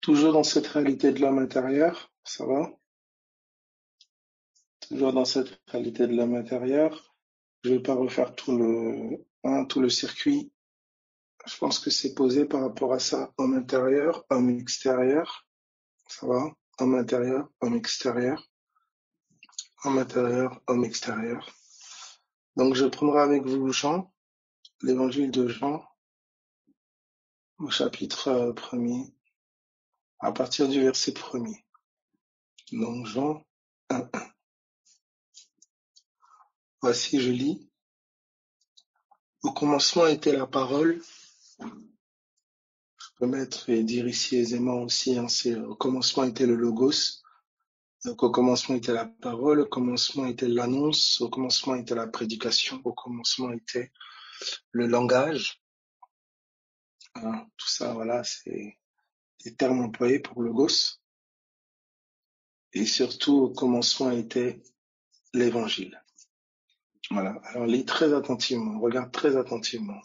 Toujours dans cette réalité de l'homme intérieur, ça va? Toujours dans cette réalité de l'homme intérieur. Je vais pas refaire tout le circuit. Je pense que c'est posé par rapport à ça. Homme intérieur, homme extérieur, ça va? Homme intérieur, homme extérieur, homme intérieur, homme extérieur. Donc je prendrai avec vous Jean, l'évangile de Jean, au chapitre 1er, à partir du verset 1er. Donc Jean 1. Voici, je lis. Au commencement était la parole. Je peux mettre et dire ici aisément aussi, c'est au commencement était le logos. Donc au commencement était la parole, au commencement était l'annonce, au commencement était la prédication, au commencement était le langage. Tout ça, voilà, c'est des termes employés pour logos. Et surtout, au commencement était l'évangile. Voilà. Alors, lis très attentivement, regarde très attentivement.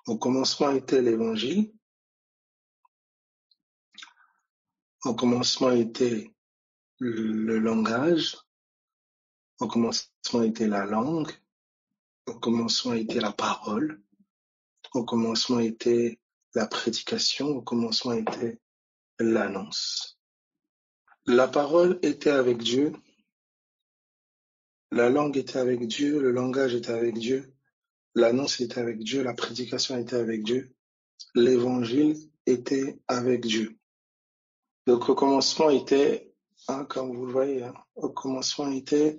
Au commencement était l'évangile. Au commencement était le langage. Au commencement était la langue. Au commencement était la parole. Au commencement était la prédication. Au commencement était l'annonce. La parole était avec Dieu. La langue était avec Dieu. Le langage était avec Dieu. L'annonce était avec Dieu. La prédication était avec Dieu. L'évangile était avec Dieu. Donc au commencement était, comme vous le voyez, au commencement était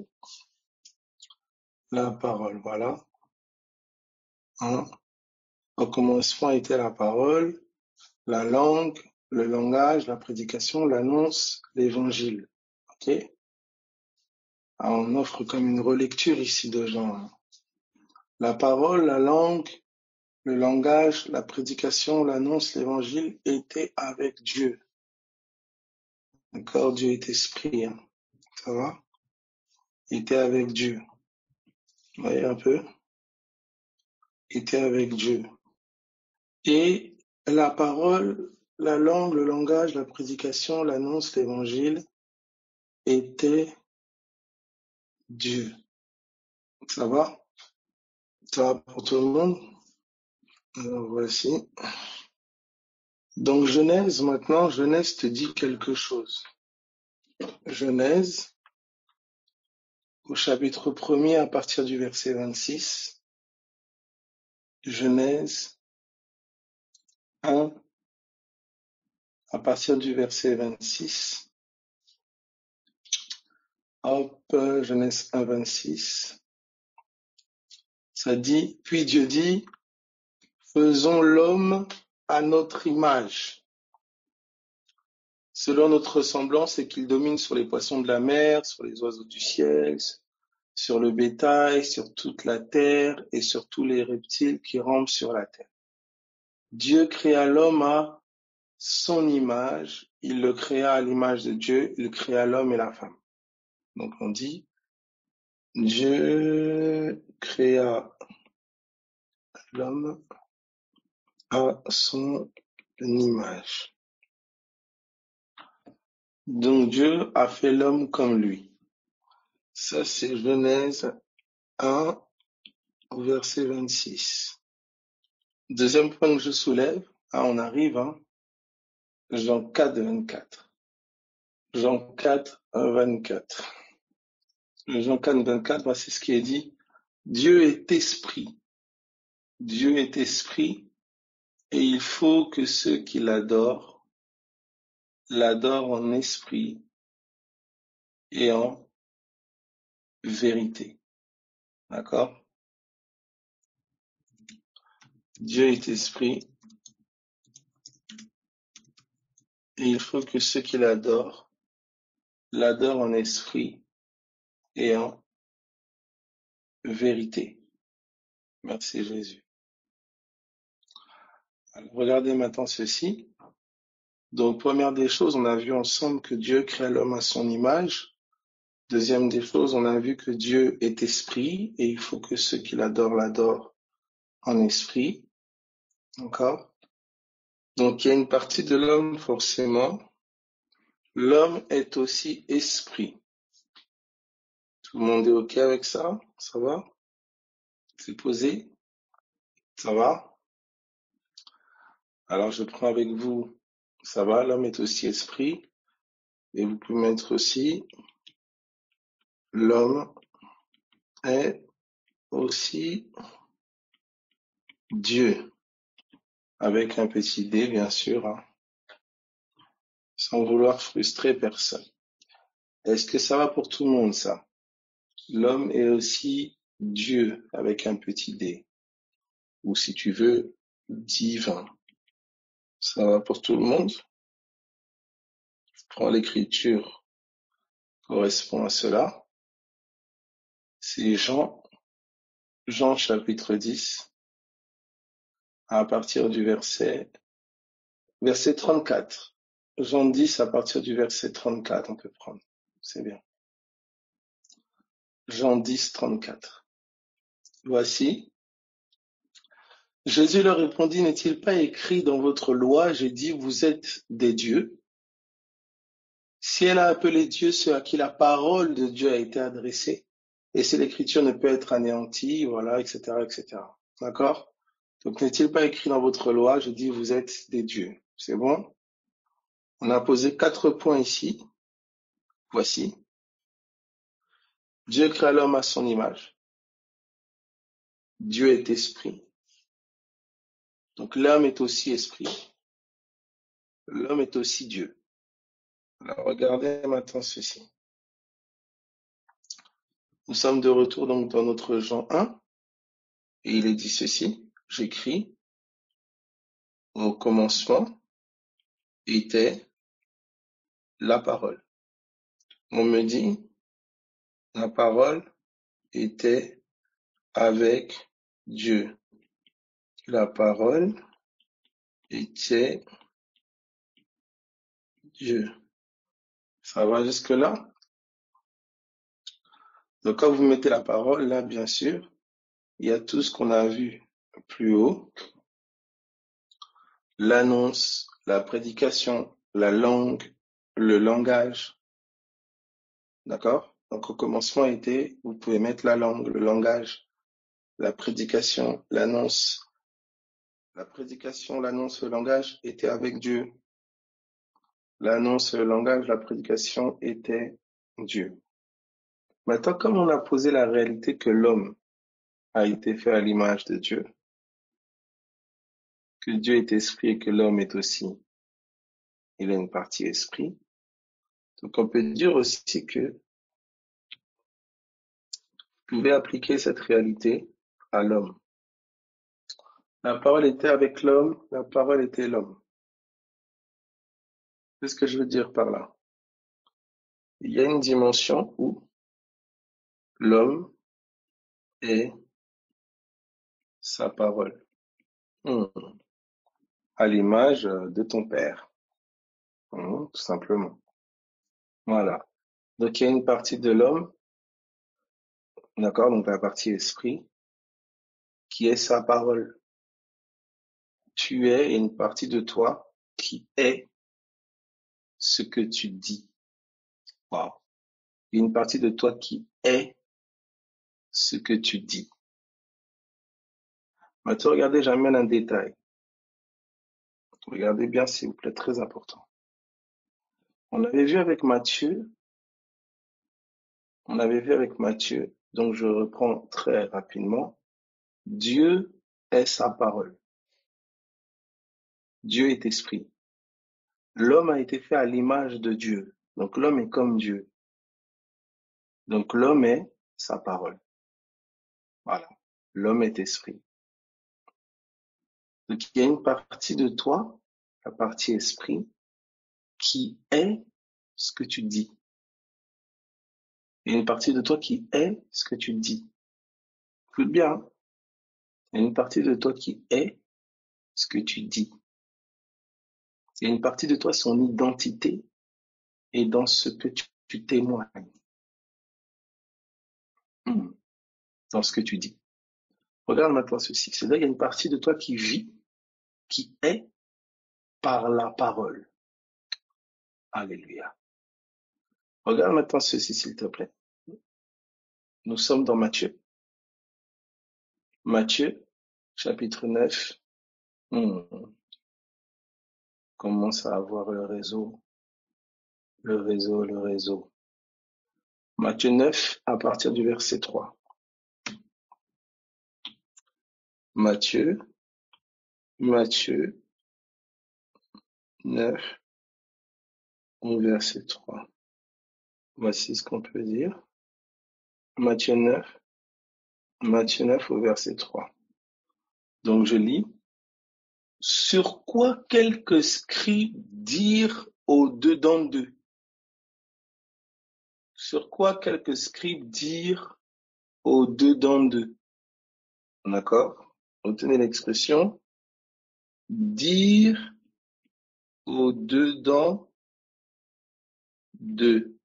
la parole. Voilà. Au commencement était la parole, la langue, le langage, la prédication, l'annonce, l'évangile. Ok? Alors, on offre comme une relecture ici de Jean. La parole, la langue, le langage, la prédication, l'annonce, l'évangile étaient avec Dieu. D'accord? Dieu est esprit. Ça va? Était avec Dieu. Vous voyez un peu? Était avec Dieu. Et la parole, la langue, le langage, la prédication, l'annonce, l'évangile était Dieu. Ça va? Ça va pour tout le monde? Alors voici. Donc Genèse, maintenant, Genèse te dit quelque chose. Genèse, au chapitre 1er, à partir du verset 26. Genèse 1, à partir du verset 26. Hop, Genèse 1, 26. Ça dit, puis Dieu dit, faisons l'homme à notre image, selon notre ressemblance, et qu'il domine sur les poissons de la mer, sur les oiseaux du ciel, sur le bétail, sur toute la terre et sur tous les reptiles qui rampent sur la terre. Dieu créa l'homme à son image, il le créa à l'image de Dieu, il créa l'homme et la femme. Donc on dit, Dieu créa l'homme à son image. Donc Dieu a fait l'homme comme lui. Ça c'est Genèse 1, verset 26. Deuxième point que je soulève, on arrive, Jean 4, 24. Jean 4, 24. Jean 4, 24, voici ce qui est dit. Dieu est esprit. Dieu est esprit et il faut que ceux qui l'adorent en esprit et en vérité. D'accord? Dieu est esprit et il faut que ceux qui l'adorent en esprit et en vérité. Merci Jésus. Alors, regardez maintenant ceci. Donc, première des choses, on a vu ensemble que Dieu crée l'homme à son image. Deuxième des choses, on a vu que Dieu est esprit et il faut que ceux qui l'adorent en esprit. D'accord? Donc, il y a une partie de l'homme, forcément. L'homme est aussi esprit. Tout le monde est OK avec ça? Ça va? C'est posé? Ça va? Alors, je prends avec vous. Ça va? L'homme est aussi esprit. Et vous pouvez mettre aussi l'homme est aussi Dieu. Avec un petit d, bien sûr, hein, sans vouloir frustrer personne. Est-ce que ça va pour tout le monde, ça? L'homme est aussi Dieu avec un petit d. Ou si tu veux, divin. Ça va pour tout le monde? Je prends l'écriture correspond à cela. C'est Jean chapitre 10, à partir du verset 34. Jean 10 à partir du verset 34, on peut prendre. C'est bien. Jean 10, 34. Voici. Jésus leur répondit, n'est-il pas écrit dans votre loi, j'ai dit, vous êtes des dieux? Si elle a appelé Dieu ceux à qui la parole de Dieu a été adressée, et si l'écriture ne peut être anéantie, voilà, etc., etc. D'accord? Donc, n'est-il pas écrit dans votre loi, je dis, vous êtes des dieux? C'est bon? On a posé 4 points ici. Voici. Dieu créa l'homme à son image. Dieu est esprit. Donc, l'homme est aussi esprit. L'homme est aussi Dieu. Alors, regardez maintenant ceci. Nous sommes de retour donc dans notre Jean 1. Et il est dit ceci. J'écris. Au commencement était la parole. On me dit, la parole était avec Dieu. La parole était Dieu. Ça va jusque-là? Donc quand vous mettez la parole, là, bien sûr, il y a tout ce qu'on a vu plus haut. L'annonce, la prédication, la langue, le langage. D'accord? Donc au commencement était, vous pouvez mettre la langue, le langage, la prédication, l'annonce. La prédication, l'annonce, le langage était avec Dieu. L'annonce, le langage, la prédication était Dieu. Maintenant, comme on a posé la réalité que l'homme a été fait à l'image de Dieu, que Dieu est esprit et que l'homme est aussi, il a une partie esprit. Donc on peut dire aussi que vous pouvez appliquer cette réalité à l'homme. La parole était avec l'homme, la parole était l'homme. C'est ce que je veux dire par là. Il y a une dimension où l'homme est sa parole. À l'image de ton père. Tout simplement. Voilà. Donc il y a une partie de l'homme, d'accord, donc la partie esprit, qui est sa parole. Tu es une partie de toi qui est ce que tu dis. Wow. Il y a une partie de toi qui est ce que tu dis. Maintenant, regardez, j'amène un détail. Regardez bien, s'il vous plaît, très important. On avait vu avec Matthieu, donc je reprends très rapidement. Dieu est sa parole. Dieu est esprit. L'homme a été fait à l'image de Dieu. Donc l'homme est comme Dieu. Donc l'homme est sa parole. Voilà. L'homme est esprit. Donc il y a une partie de toi, la partie esprit, qui est ce que tu dis. Il y a une partie de toi qui est ce que tu dis. Écoute bien. Hein. Il y a une partie de toi qui est ce que tu dis. Il y a une partie de toi, son identité est dans ce que tu témoignes. Dans ce que tu dis. Regarde maintenant ceci. C'est-à-dire, il y a une partie de toi qui vit, qui est par la parole. Alléluia. Regarde maintenant ceci, s'il te plaît. Nous sommes dans Matthieu. Matthieu, chapitre 9. Commence à avoir le réseau. Matthieu 9, à partir du verset 3. Matthieu 9, au verset 3. Voici ce qu'on peut dire. Matthieu 9 au verset 3. Donc je lis. Sur quoi quelques scribes dirent au-dedans d'eux? Sur quoi quelques scribes dirent au-dedans d'eux? D'accord? Retenez l'expression dire au-dedans d'eux.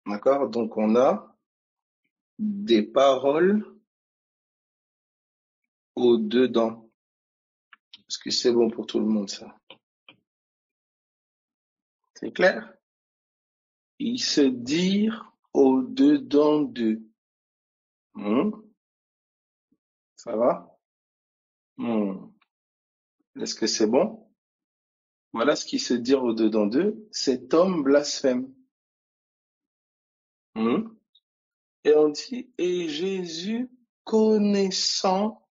D'accord? Donc on a des paroles au-dedans. Est-ce que c'est bon pour tout le monde, ça? C'est clair? Ils se dirent au-dedans d'eux. Ça va? Est-ce que c'est bon? Voilà ce qui se dit au-dedans d'eux. Cet homme blasphème. Et on dit, et Jésus connaissant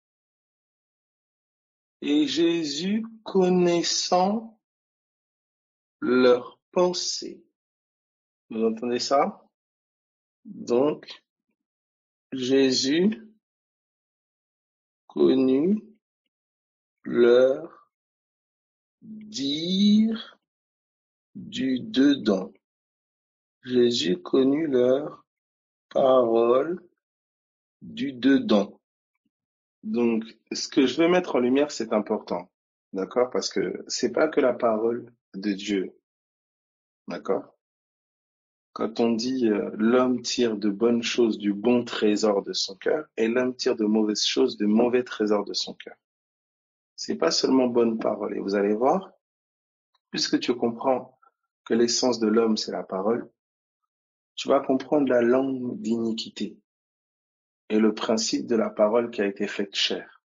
leurs pensées. Vous entendez ça? Donc, Jésus connut leur dire du dedans. Jésus connut leur parole du dedans. Donc, ce que je veux mettre en lumière, c'est important. D'accord? Parce que c'est pas que la parole de Dieu. D'accord? Quand on dit l'homme tire de bonnes choses du bon trésor de son cœur et l'homme tire de mauvaises choses de mauvais trésors de son cœur. C'est pas seulement bonne parole. Et vous allez voir, puisque tu comprends que l'essence de l'homme, c'est la parole, tu vas comprendre la langue d'iniquité et le principe de la parole qui a été faite chair.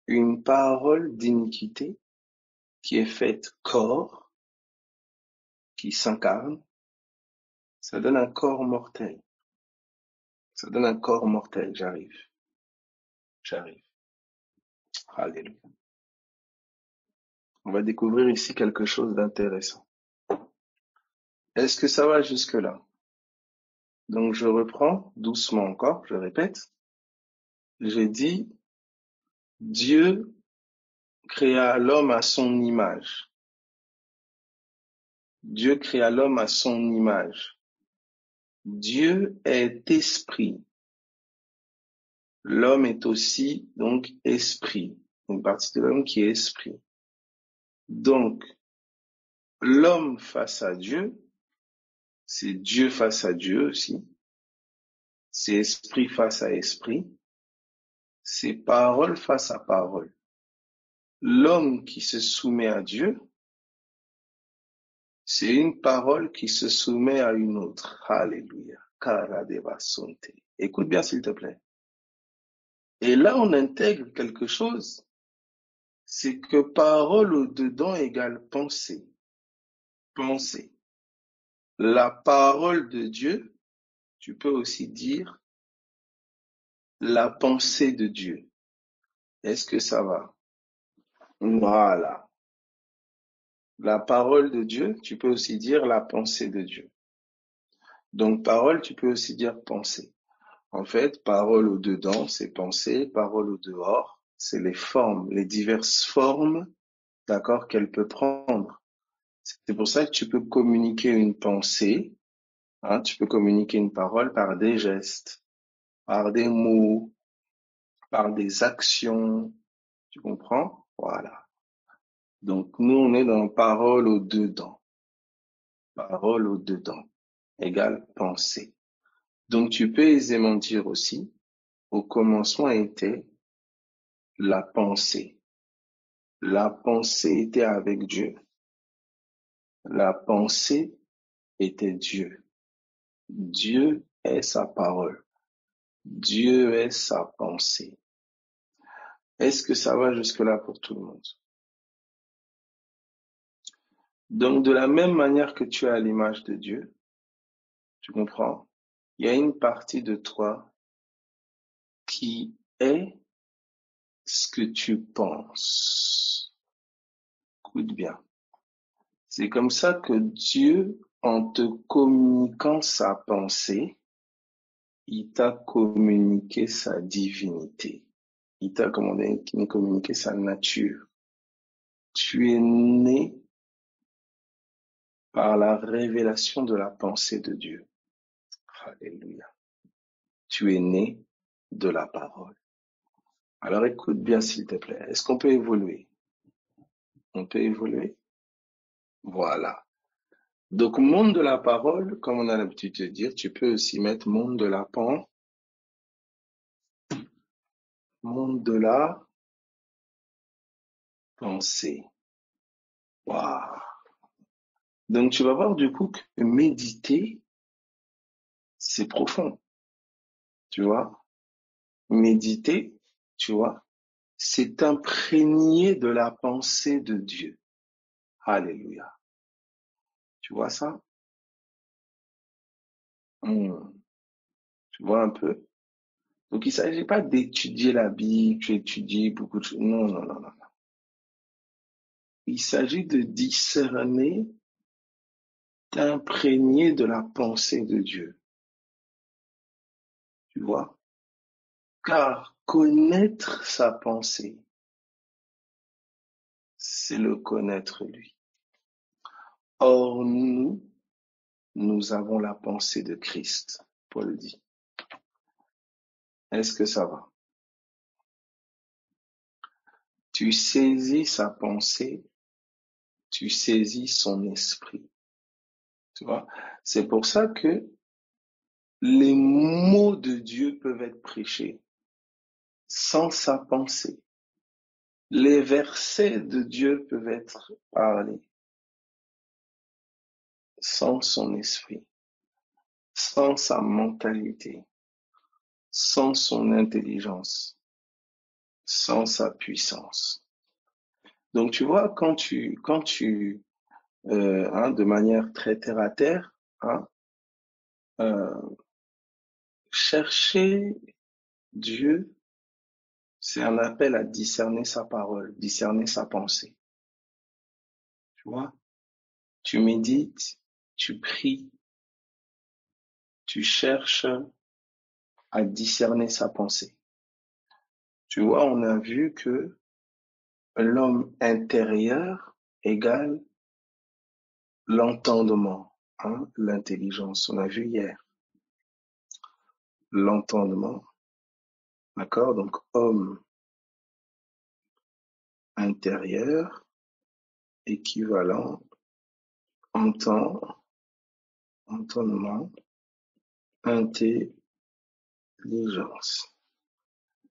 Une parole d'iniquité qui est faite corps, qui s'incarne, ça donne un corps mortel. Ça donne un corps mortel. J'arrive. Alléluia. On va découvrir ici quelque chose d'intéressant. Est-ce que ça va jusque-là? Donc je reprends doucement encore, je répète. J'ai dit, Dieu créa l'homme à son image. Dieu créa l'homme à son image. Dieu est esprit. L'homme est aussi donc esprit. Une partie de l'homme qui est esprit. Donc, l'homme face à Dieu, c'est Dieu face à Dieu aussi. C'est esprit face à esprit. C'est parole face à parole. L'homme qui se soumet à Dieu, c'est une parole qui se soumet à une autre. Alléluia. Écoute bien s'il te plaît. Et là, on intègre quelque chose, c'est que parole au-dedans égale pensée. Pensée. La parole de Dieu, tu peux aussi dire la pensée de Dieu. Est-ce que ça va? Voilà. La parole de Dieu, tu peux aussi dire la pensée de Dieu. Donc, parole, tu peux aussi dire pensée. En fait, parole au dedans, c'est pensée, parole au dehors, c'est les formes, les diverses formes, d'accord, qu'elle peut prendre. C'est pour ça que tu peux communiquer une pensée, tu peux communiquer une parole par des gestes, par des mots, par des actions. Tu comprends? Voilà. Donc, nous, on est dans parole au dedans. Parole au dedans égale pensée. Donc, tu peux aisément dire aussi, au commencement était la pensée. La pensée était avec Dieu. La pensée était Dieu. Dieu est sa parole. Dieu est sa pensée. Est-ce que ça va jusque-là pour tout le monde? Donc, de la même manière que tu es à l'image de Dieu, tu comprends? Il y a une partie de toi qui est ce que tu penses. Écoute bien. C'est comme ça que Dieu, en te communiquant sa pensée, il t'a communiqué sa divinité. Il t'a communiqué sa nature. Tu es né par la révélation de la pensée de Dieu. Alléluia. Tu es né de la parole. Alors écoute bien s'il te plaît. Est-ce qu'on peut évoluer? On peut évoluer? Voilà. Donc monde de la parole, comme on a l'habitude de dire, tu peux aussi mettre monde de la pensée. Waouh. Donc tu vas voir du coup que méditer, c'est profond. Tu vois? Méditer, tu vois, c'est imprégné de la pensée de Dieu. Alléluia. Tu vois ça? Tu vois un peu? Donc il ne s'agit pas d'étudier la Bible, tu étudies beaucoup de choses. Non, non, non, non. Il s'agit de discerner, d'imprégner de la pensée de Dieu. Tu vois? Car connaître sa pensée, c'est le connaître lui. Or, nous avons la pensée de Christ, Paul dit. Est-ce que ça va? Tu saisis sa pensée, tu saisis son esprit. Tu vois? C'est pour ça que les mots de Dieu peuvent être prêchés sans sa pensée. Les versets de Dieu peuvent être parlés sans son esprit, sans sa mentalité, sans son intelligence, sans sa puissance. Donc tu vois, quand tu de manière très terre à terre, chercher Dieu, c'est un appel à discerner sa parole, discerner sa pensée. Tu vois, tu médites, tu pries, tu cherches à discerner sa pensée. Tu vois, on a vu que l'homme intérieur égale l'entendement, l'intelligence. On a vu hier l'entendement, d'accord? Donc, homme intérieur équivalent entendement, intelligence.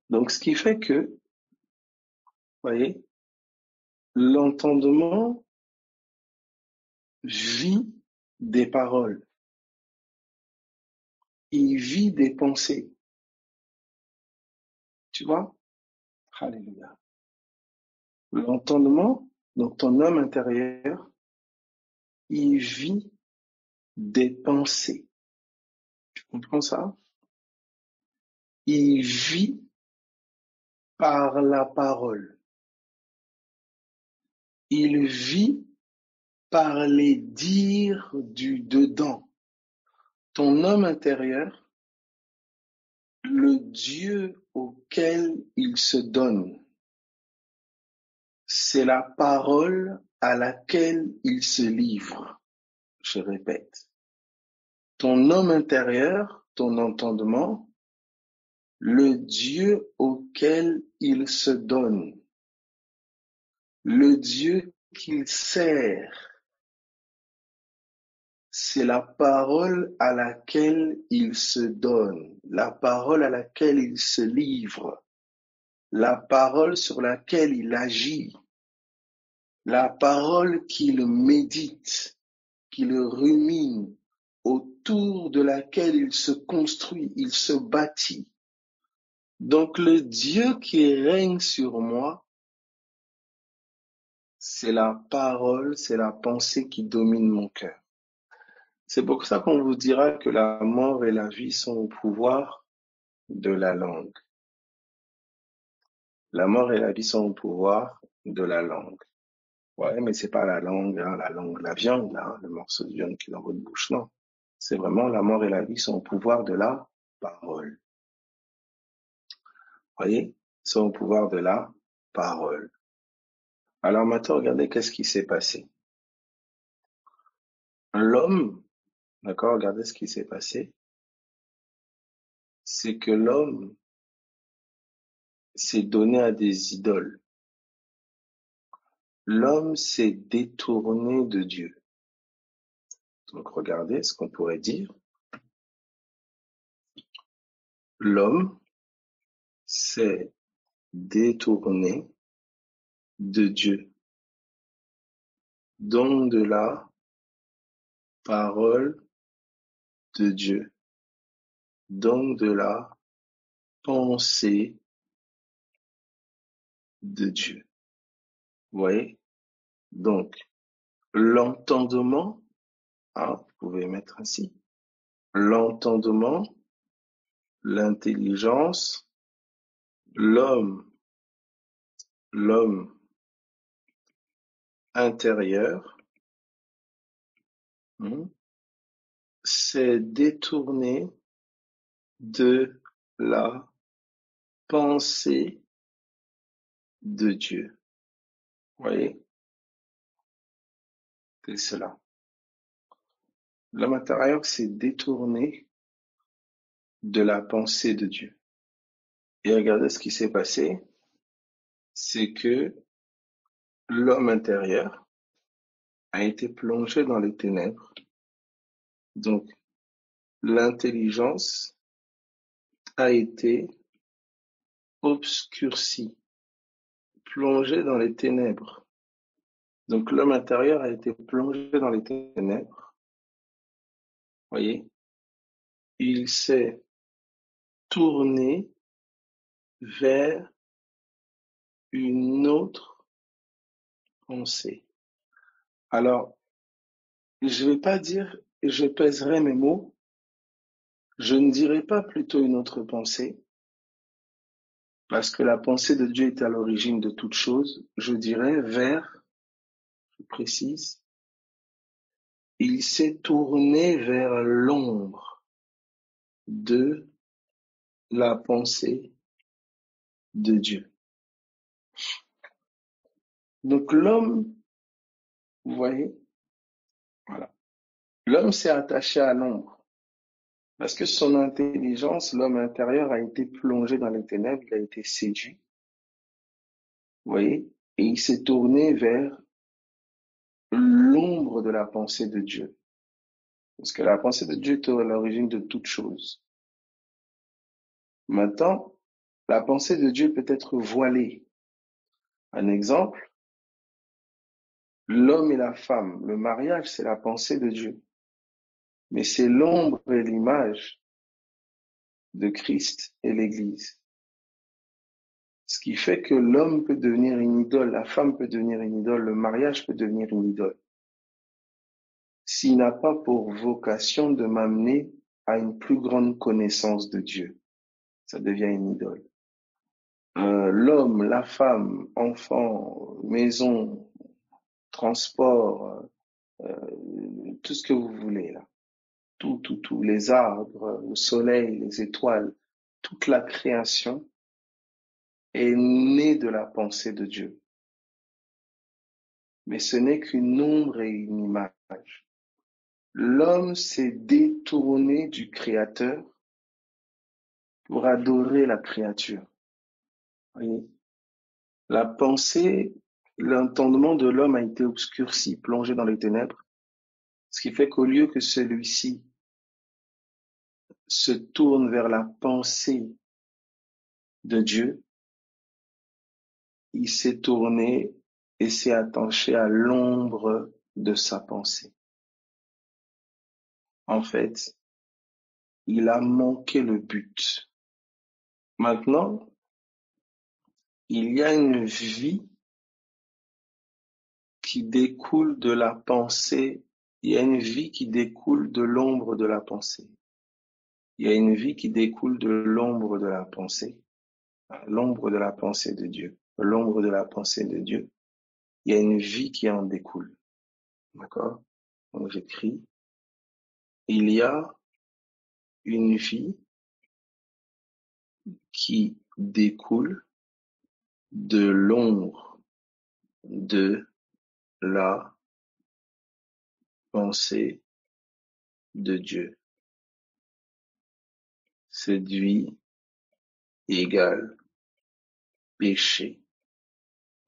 Donc, ce qui fait que, vous voyez, l'entendement vit des paroles, il vit des pensées. Tu vois? Alléluia. L'entendement, donc ton homme intérieur, il vit des pensées. Tu comprends ça? Il vit par la parole. Il vit par les dires du dedans. Ton homme intérieur, le Dieu auquel il se donne, c'est la parole à laquelle il se livre. Je répète. Ton homme intérieur, ton entendement, le Dieu auquel il se donne, le Dieu qu'il sert, c'est la parole à laquelle il se donne, la parole à laquelle il se livre, la parole sur laquelle il agit. la parole qu'il médite, qu'il rumine, autour de laquelle il se construit, il se bâtit. Donc le Dieu qui règne sur moi, c'est la parole, c'est la pensée qui domine mon cœur. C'est pour ça qu'on vous dira que la mort et la vie sont au pouvoir de la langue. La mort et la vie sont au pouvoir de la langue. Ouais, mais c'est pas la langue, la viande, là, le morceau de viande qui est dans votre bouche, non. C'est vraiment la mort et la vie sont au pouvoir de la parole. Voyez, ils sont au pouvoir de la parole. Alors maintenant, regardez qu'est-ce qui s'est passé. L'homme, d'accord, regardez ce qui s'est passé. C'est que l'homme s'est donné à des idoles. L'homme s'est détourné de Dieu. Donc regardez ce qu'on pourrait dire. L'homme s'est détourné de Dieu, donc de la parole de Dieu, donc de la pensée de Dieu. Vous voyez? Donc, l'entendement, vous pouvez mettre ainsi, l'entendement, l'intelligence, l'homme intérieur, s'est détourné de la pensée de Dieu. Vous voyez? C'est cela. L'homme intérieur s'est détourné de la pensée de Dieu. Et regardez ce qui s'est passé, c'est que l'homme intérieur a été plongé dans les ténèbres. Donc, l'intelligence a été obscurcie, plongée dans les ténèbres. Donc, l'homme intérieur a été plongé dans les ténèbres. Voyez, il s'est tourné vers une autre pensée. Alors, je vais pas dire, je pèserai mes mots, je ne dirai pas plutôt une autre pensée, parce que la pensée de Dieu est à l'origine de toute chose. Je dirais vers, je précise, il s'est tourné vers l'ombre de la pensée de Dieu. Donc l'homme, vous voyez, voilà. L'homme s'est attaché à l'ombre parce que son intelligence, l'homme intérieur, a été plongé dans les ténèbres, il a été séduit, vous voyez, et il s'est tourné vers l'ombre de la pensée de Dieu. Parce que la pensée de Dieu est à l'origine de toute chose. Maintenant, la pensée de Dieu peut être voilée. Un exemple, l'homme et la femme, le mariage, c'est la pensée de Dieu. Mais c'est l'ombre et l'image de Christ et l'Église. Ce qui fait que l'homme peut devenir une idole, la femme peut devenir une idole, le mariage peut devenir une idole. S'il n'a pas pour vocation de m'amener à une plus grande connaissance de Dieu, ça devient une idole. L'homme, la femme, enfant, maison, transport, tout ce que vous voulez là. Tout, les arbres, le soleil, les étoiles, toute la création est née de la pensée de Dieu. Mais ce n'est qu'une ombre et une image. L'homme s'est détourné du Créateur pour adorer la créature. Voyez, la pensée, l'entendement de l'homme a été obscurci, plongé dans les ténèbres, ce qui fait qu'au lieu que celui-ci se tourne vers la pensée de Dieu, il s'est tourné et s'est attaché à l'ombre de sa pensée. En fait, il a manqué le but. Maintenant, il y a une vie qui découle de la pensée. Il y a une vie qui découle de l'ombre de la pensée. Il y a une vie qui découle de l'ombre de la pensée. L'ombre de la pensée de Dieu. L'ombre de la pensée de Dieu. Il y a une vie qui en découle. D'accord? Donc j'écris. Il y a une vie qui découle de l'ombre de la pensée de Dieu. Cette vie égale péché.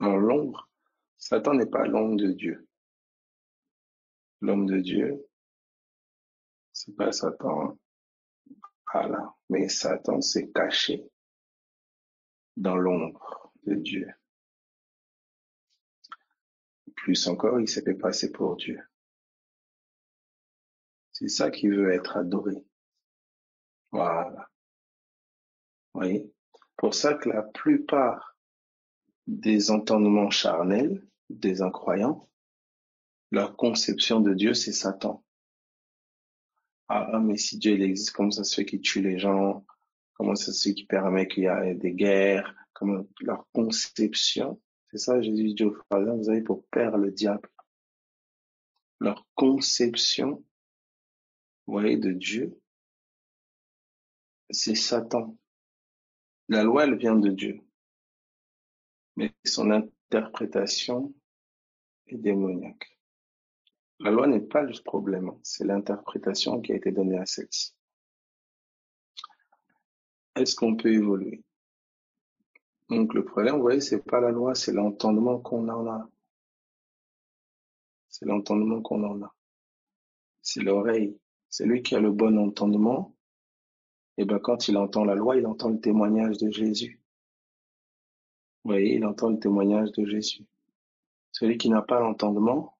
En l'ombre, Satan n'est pas l'ombre de Dieu. L'homme de Dieu, c'est pas Satan. Voilà. Mais Satan s'est caché dans l'ombre de Dieu. Plus encore, il s'est fait passer pour Dieu. C'est ça qui veut être adoré. Voilà. Vous voyez? Pour ça que la plupart des entendements charnels, des incroyants, leur conception de Dieu, c'est Satan. Ah, mais si Dieu il existe, comment ça se fait qu'il tue les gens? Comment ça se fait qu'il permet qu'il y ait des guerres? Comment leur conception, c'est ça Jésus dit aux pharisiens, vous avez pour père le diable. Leur conception, vous voyez, de Dieu, c'est Satan. La loi, elle vient de Dieu, mais son interprétation est démoniaque. La loi n'est pas le problème, c'est l'interprétation qui a été donnée à celle-ci. Est-ce qu'on peut évoluer? Donc le problème, vous voyez, c'est pas la loi, c'est l'entendement qu'on en a. C'est l'entendement qu'on en a. C'est l'oreille. C'est lui qui a le bon entendement. Et ben quand il entend la loi, il entend le témoignage de Jésus. Vous voyez, il entend le témoignage de Jésus. Celui qui n'a pas l'entendement,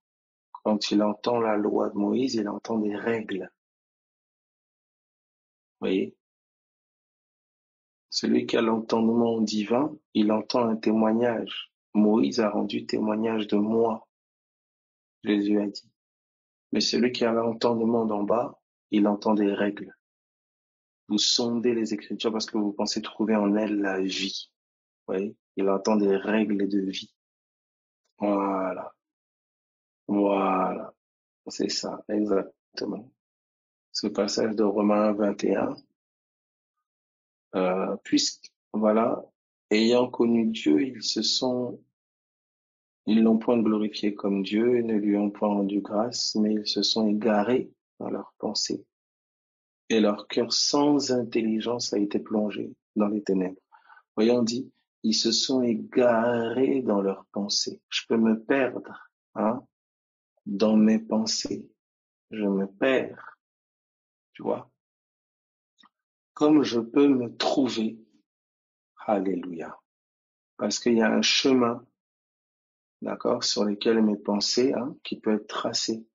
quand il entend la loi de Moïse, il entend des règles. Vous voyez? Celui qui a l'entendement divin, il entend un témoignage. Moïse a rendu témoignage de moi, Jésus a dit. Mais celui qui a l'entendement d'en bas, il entend des règles. Vous sondez les Écritures parce que vous pensez trouver en elles la vie. Vous voyez? Il entend des règles de vie. Voilà. Voilà. C'est ça, exactement. Ce passage de Romains 21, puisque, voilà, ayant connu Dieu, ils l'ont point glorifié comme Dieu, ne lui ont point rendu grâce, mais ils se sont égarés dans leurs pensées. Et leur cœur sans intelligence a été plongé dans les ténèbres. Voyons dit, ils se sont égarés dans leurs pensées. Je peux me perdre, dans mes pensées. Je me perds, tu vois. Comme je peux me trouver, alléluia. Parce qu'il y a un chemin, d'accord, sur lequel mes pensées, qui peut être tracé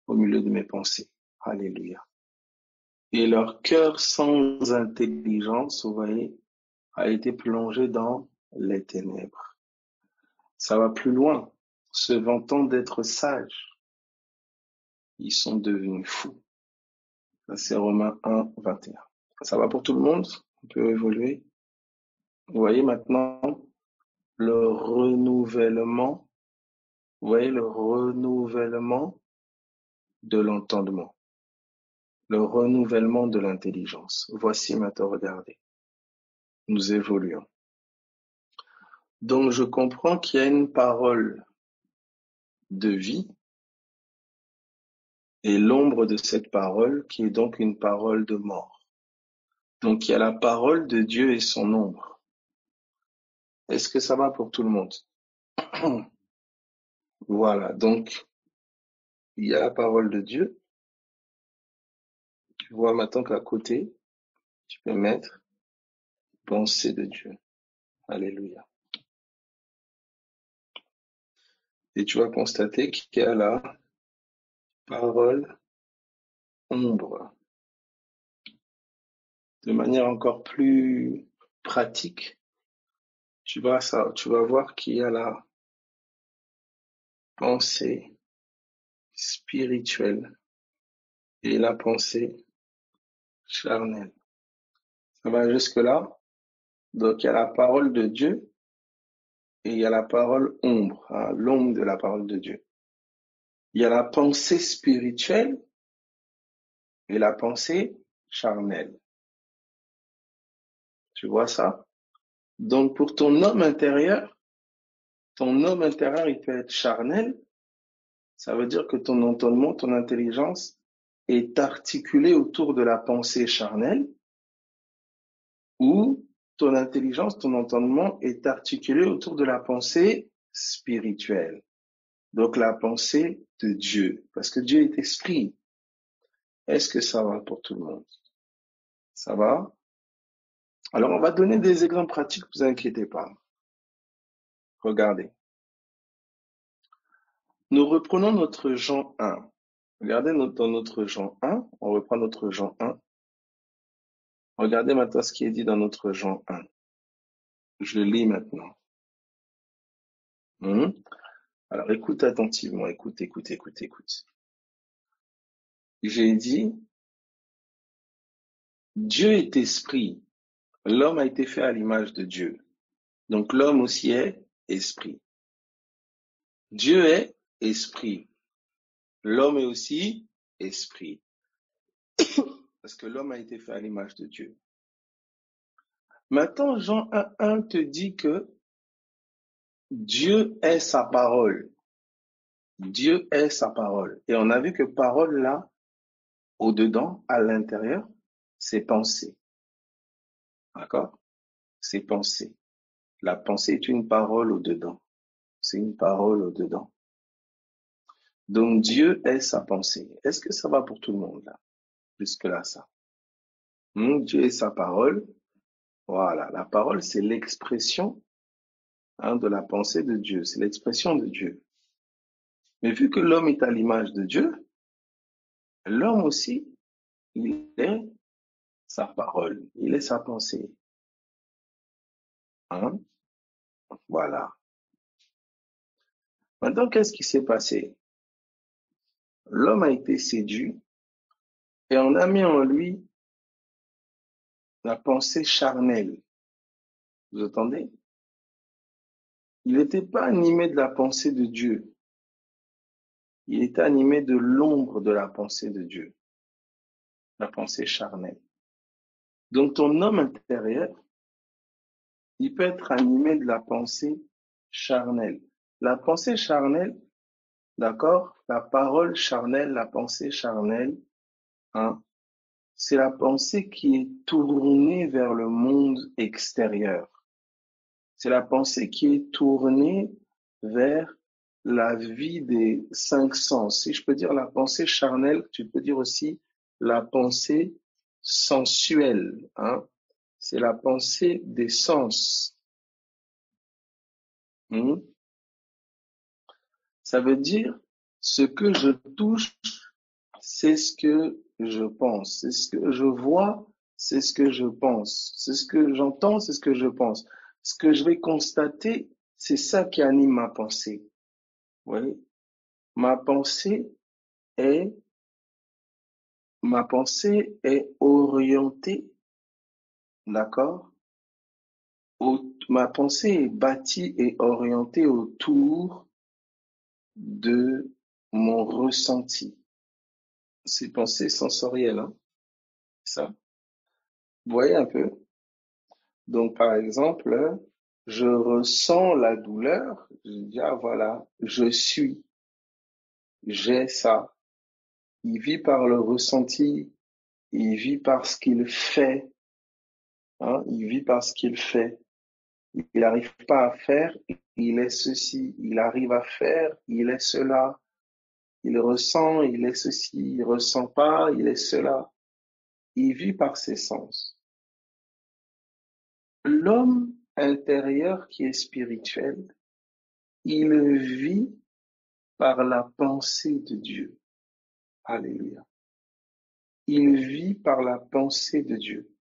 au milieu de mes pensées. Alléluia. Et leur cœur sans intelligence, vous voyez, a été plongé dans les ténèbres. Ça va plus loin. Se vantant d'être sages, ils sont devenus fous. Ça, c'est Romains 1, 21. Ça va pour tout le monde? On peut évoluer. Vous voyez maintenant le renouvellement. Vous voyez le renouvellement de l'entendement. Le renouvellement de l'intelligence. Voici maintenant, regardez. Nous évoluons. Donc, je comprends qu'il y a une parole de vie et l'ombre de cette parole qui est donc une parole de mort. Donc, il y a la parole de Dieu et son ombre. Est-ce que ça va pour tout le monde? Voilà, donc, il y a la parole de Dieu. Tu vois maintenant qu'à côté, tu peux mettre pensée de Dieu. Alléluia. Et tu vas constater qu'il y a la parole ombre. De manière encore plus pratique, tu vas voir qu'il y a la pensée spirituelle et la pensée charnelle. Ça va jusque-là? Donc, il y a la parole de Dieu et il y a la parole ombre, hein, l'ombre de la parole de Dieu. Il y a la pensée spirituelle et la pensée charnelle. Tu vois ça? Donc, pour ton homme intérieur, il peut être charnel. Ça veut dire que ton entendement, ton intelligence est articulée autour de la pensée charnelle, ou ton intelligence, ton entendement est articulé autour de la pensée spirituelle. Donc la pensée de Dieu, parce que Dieu est esprit. Est-ce que ça va pour tout le monde? Ça va? Alors on va donner des exemples pratiques, ne vous inquiétez pas. Regardez. Nous reprenons notre Jean 1. Regardez dans notre Jean 1, on reprend notre Jean 1. Regardez maintenant ce qui est dit dans notre Jean 1. Je lis maintenant. Alors écoute attentivement, écoute. J'ai dit, Dieu est esprit, l'homme a été fait à l'image de Dieu. Donc l'homme aussi est esprit. Dieu est esprit, l'homme est aussi esprit. Parce que l'homme a été fait à l'image de Dieu. Maintenant, Jean 1:1 te dit que Dieu est sa parole. Dieu est sa parole. Et on a vu que parole là, au-dedans, à l'intérieur, c'est pensée. D'accord? C'est pensée. La pensée est une parole au-dedans. C'est une parole au-dedans. Donc Dieu est sa pensée. Est-ce que ça va pour tout le monde là? Jusque-là, ça. Dieu est sa parole. Voilà. La parole, c'est l'expression de la pensée de Dieu. C'est l'expression de Dieu. Mais vu que l'homme est à l'image de Dieu, l'homme aussi, il est sa parole. Il est sa pensée. Voilà. Maintenant, qu'est-ce qui s'est passé? L'homme a été séduit et on a mis en lui la pensée charnelle. Vous entendez? Il n'était pas animé de la pensée de Dieu. Il était animé de l'ombre de la pensée de Dieu, la pensée charnelle. Donc ton homme intérieur, il peut être animé de la pensée charnelle. La pensée charnelle, d'accord? La parole charnelle, la pensée charnelle, c'est la pensée qui est tournée vers le monde extérieur. C'est la pensée qui est tournée vers la vie des 5 sens. Si je peux dire la pensée charnelle, tu peux dire aussi la pensée sensuelle. C'est la pensée des sens. Ça veut dire ce que je touche, c'est ce que je pense. C'est ce que je vois, c'est ce que je pense. C'est ce que j'entends, c'est ce que je pense. Ce que je vais constater, c'est ça qui anime ma pensée. Oui. Ma pensée est orientée, d'accord? Ma pensée est bâtie et orientée autour de mon ressenti. C'est pensée sensorielle, ça. Vous voyez un peu? Donc, par exemple, je ressens la douleur, je dis, voilà, je suis, j'ai ça. Il vit par le ressenti, il vit par ce qu'il fait, il vit par ce qu'il fait. Il n'arrive pas à faire, il est ceci. Il arrive à faire, il est cela. Il ressent, il est ceci. Il ressent pas, il est cela. Il vit par ses sens. L'homme intérieur qui est spirituel, il vit par la pensée de Dieu. Alléluia. Il vit par la pensée de Dieu.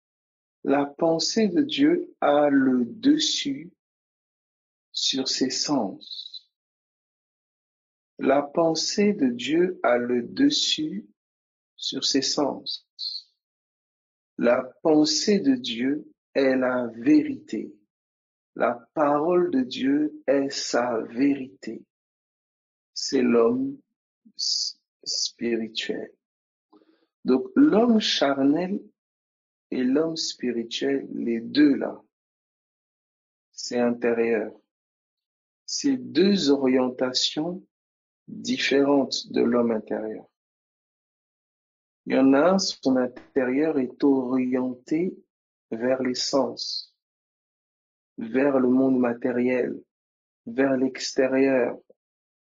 La pensée de Dieu a le dessus sur ses sens. La pensée de Dieu a le dessus sur ses sens. La pensée de Dieu est la vérité. La parole de Dieu est sa vérité. C'est l'homme spirituel. Donc l'homme charnel et l'homme spirituel, les deux là, c'est intérieur. C'est deux orientations différentes de l'homme intérieur. Il y en a un, son intérieur est orienté vers les sens, vers le monde matériel, vers l'extérieur,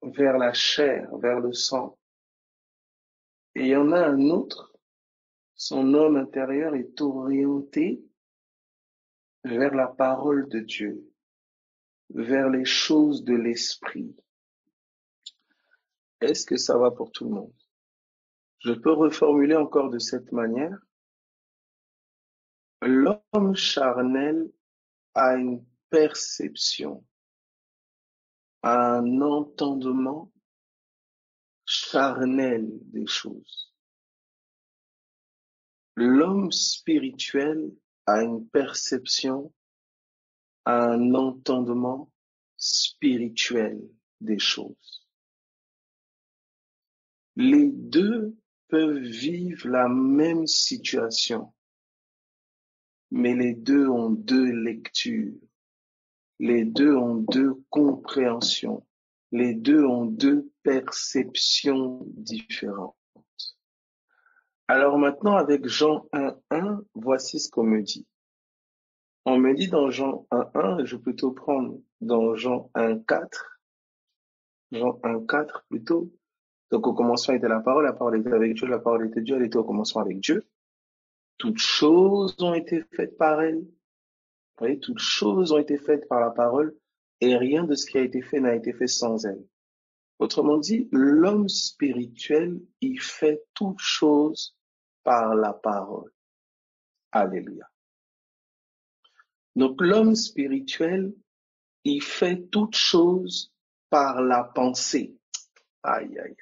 vers la chair, vers le sang. Et il y en a un autre, son homme intérieur est orienté vers la parole de Dieu, vers les choses de l'esprit. Est-ce que ça va pour tout le monde? Je peux reformuler encore de cette manière. L'homme charnel a une perception, un entendement charnel des choses. L'homme spirituel a une perception, un entendement spirituel des choses. Les deux peuvent vivre la même situation, mais les deux ont deux lectures, les deux ont deux compréhensions, les deux ont deux perceptions différentes. Alors maintenant, avec Jean 1.1, voici ce qu'on me dit. On me dit dans Jean 1.1, je vais plutôt prendre dans Jean 1.4, Jean 1.4 plutôt. Donc au commencement était la parole était avec Dieu, la parole était Dieu, elle était au commencement avec Dieu. Toutes choses ont été faites par elle. Vous voyez, toutes choses ont été faites par la parole et rien de ce qui a été fait n'a été fait sans elle. Autrement dit, l'homme spirituel, il fait toutes choses par la parole. Alléluia. Donc l'homme spirituel, il fait toutes choses par la pensée. Aïe, aïe,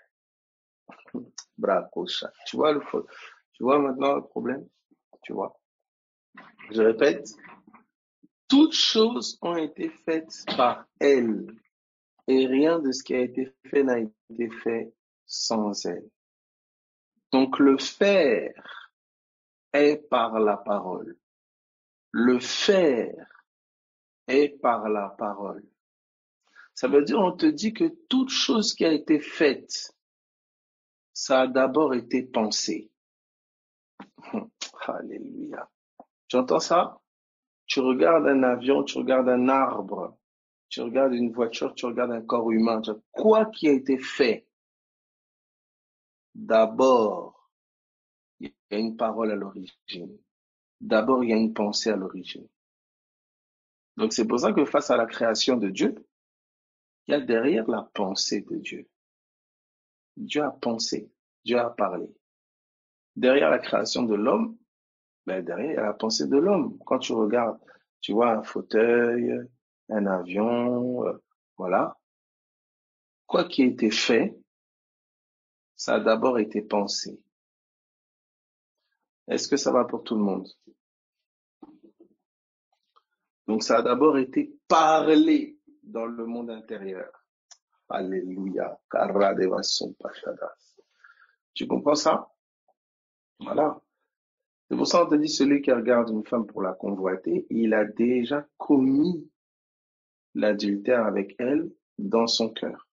bravo, chat. Tu vois maintenant le problème? Tu vois? Je répète, toutes choses ont été faites par elle et rien de ce qui a été fait n'a été fait sans elle. Donc le faire est par la parole. Le faire est par la parole. Ça veut dire, on te dit que toute chose qui a été faite, ça a d'abord été pensé. Alléluia. Tu entends ça? Tu regardes un avion, tu regardes un arbre, tu regardes une voiture, tu regardes un corps humain. Quoi qui a été fait, d'abord, il y a une parole à l'origine. D'abord, il y a une pensée à l'origine. Donc, c'est pour ça que face à la création de Dieu, il y a derrière la pensée de Dieu. Dieu a pensé, Dieu a parlé. Derrière la création de l'homme, derrière, il y a la pensée de l'homme. Quand tu regardes, tu vois un fauteuil, un avion, voilà. Quoi qui a été fait, ça a d'abord été pensé. Est-ce que ça va pour tout le monde? Donc, ça a d'abord été parlé dans le monde intérieur. Alléluia. Tu comprends ça? Voilà. C'est pour ça qu'on te dit, celui qui regarde une femme pour la convoiter, il a déjà commis l'adultère avec elle dans son cœur.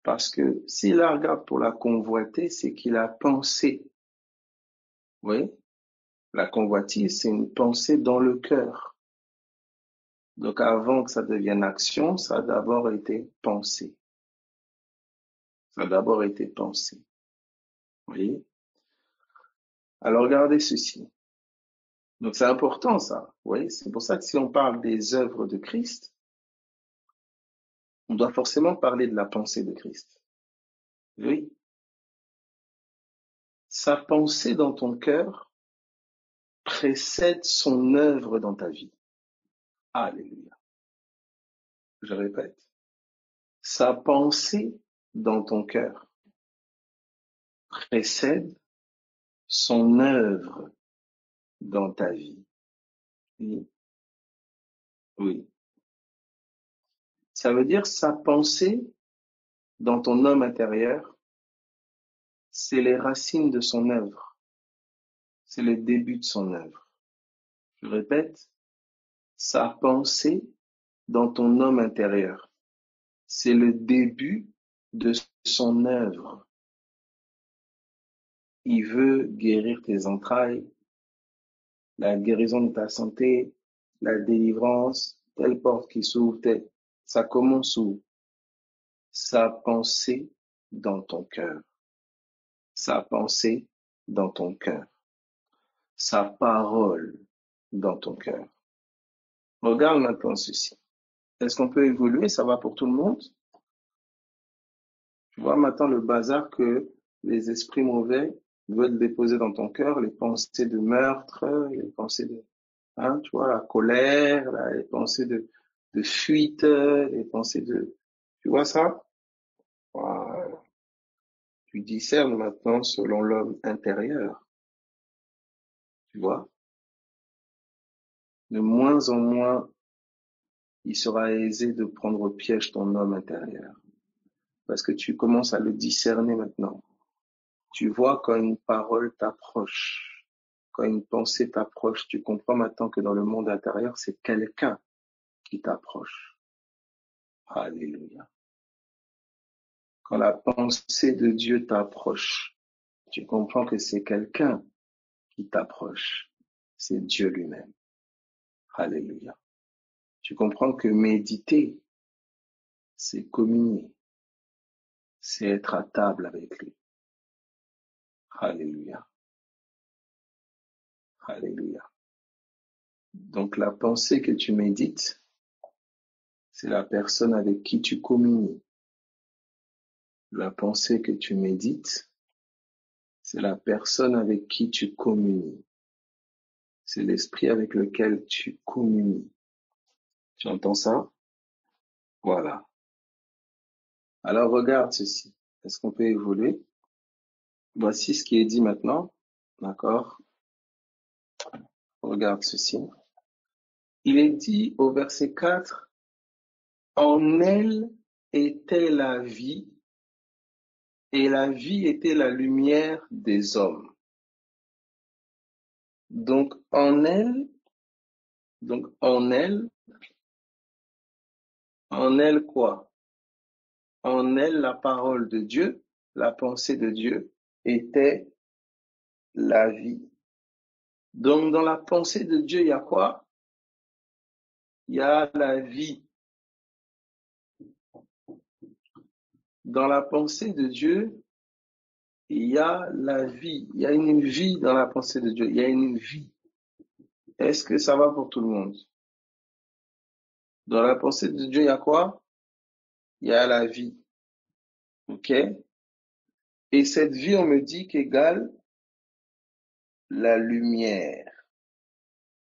Parce que s'il la regarde pour la convoiter, c'est qu'il a pensé. Vous voyez? La convoitise, c'est une pensée dans le cœur. Donc avant que ça devienne action, ça a d'abord été pensé. Ça a d'abord été pensé. Vous voyez? Alors regardez ceci. Donc c'est important ça. Vous voyez? C'est pour ça que si on parle des œuvres de Christ, on doit forcément parler de la pensée de Christ. Oui. Sa pensée dans ton cœur précède son œuvre dans ta vie. Alléluia. Je répète. Sa pensée dans ton cœur précède son œuvre dans ta vie. Oui. Oui. Ça veut dire sa pensée dans ton homme intérieur, c'est les racines de son œuvre. C'est le début de son œuvre. Je répète, sa pensée dans ton homme intérieur, c'est le début de son œuvre. Il veut guérir tes entrailles, la guérison de ta santé, la délivrance, telle porte qui s'ouvre, ça commence où? Sa pensée dans ton cœur. Sa pensée dans ton cœur. Sa parole dans ton cœur. Regarde maintenant ceci. Est-ce qu'on peut évoluer? Ça va pour tout le monde? Tu vois maintenant le bazar que les esprits mauvais veulent déposer dans ton cœur, les pensées de meurtre, les pensées de, tu vois, la colère, les pensées de fuite, les pensées de, tu vois ça? Voilà. Tu discernes maintenant selon l'homme intérieur, tu vois? De moins en moins, il sera aisé de prendre au piège ton homme intérieur. Parce que tu commences à le discerner maintenant. Tu vois quand une parole t'approche, quand une pensée t'approche, tu comprends maintenant que dans le monde intérieur, c'est quelqu'un qui t'approche. Alléluia. Quand la pensée de Dieu t'approche, tu comprends que c'est quelqu'un qui t'approche. C'est Dieu lui-même. Alléluia. Tu comprends que méditer, c'est communier. C'est être à table avec lui. Alléluia. Alléluia. Donc la pensée que tu médites, c'est la personne avec qui tu communies. La pensée que tu médites, c'est la personne avec qui tu communies. C'est l'esprit avec lequel tu communies. Tu entends ça? Voilà. Alors regarde ceci. Est-ce qu'on peut évoluer? Voici ce qui est dit maintenant. D'accord? Regarde ceci. Il est dit au verset 4, en elle était la vie, et la vie était la lumière des hommes. Donc en elle quoi? En elle, la parole de Dieu, la pensée de Dieu était la vie. Donc dans la pensée de Dieu, il y a quoi? Il y a la vie. Dans la pensée de Dieu, il y a la vie. Il y a une vie dans la pensée de Dieu. Il y a une vie. Est-ce que ça va pour tout le monde? Dans la pensée de Dieu, il y a quoi? Il y a la vie. OK? Et cette vie, on me dit qu'égale la lumière.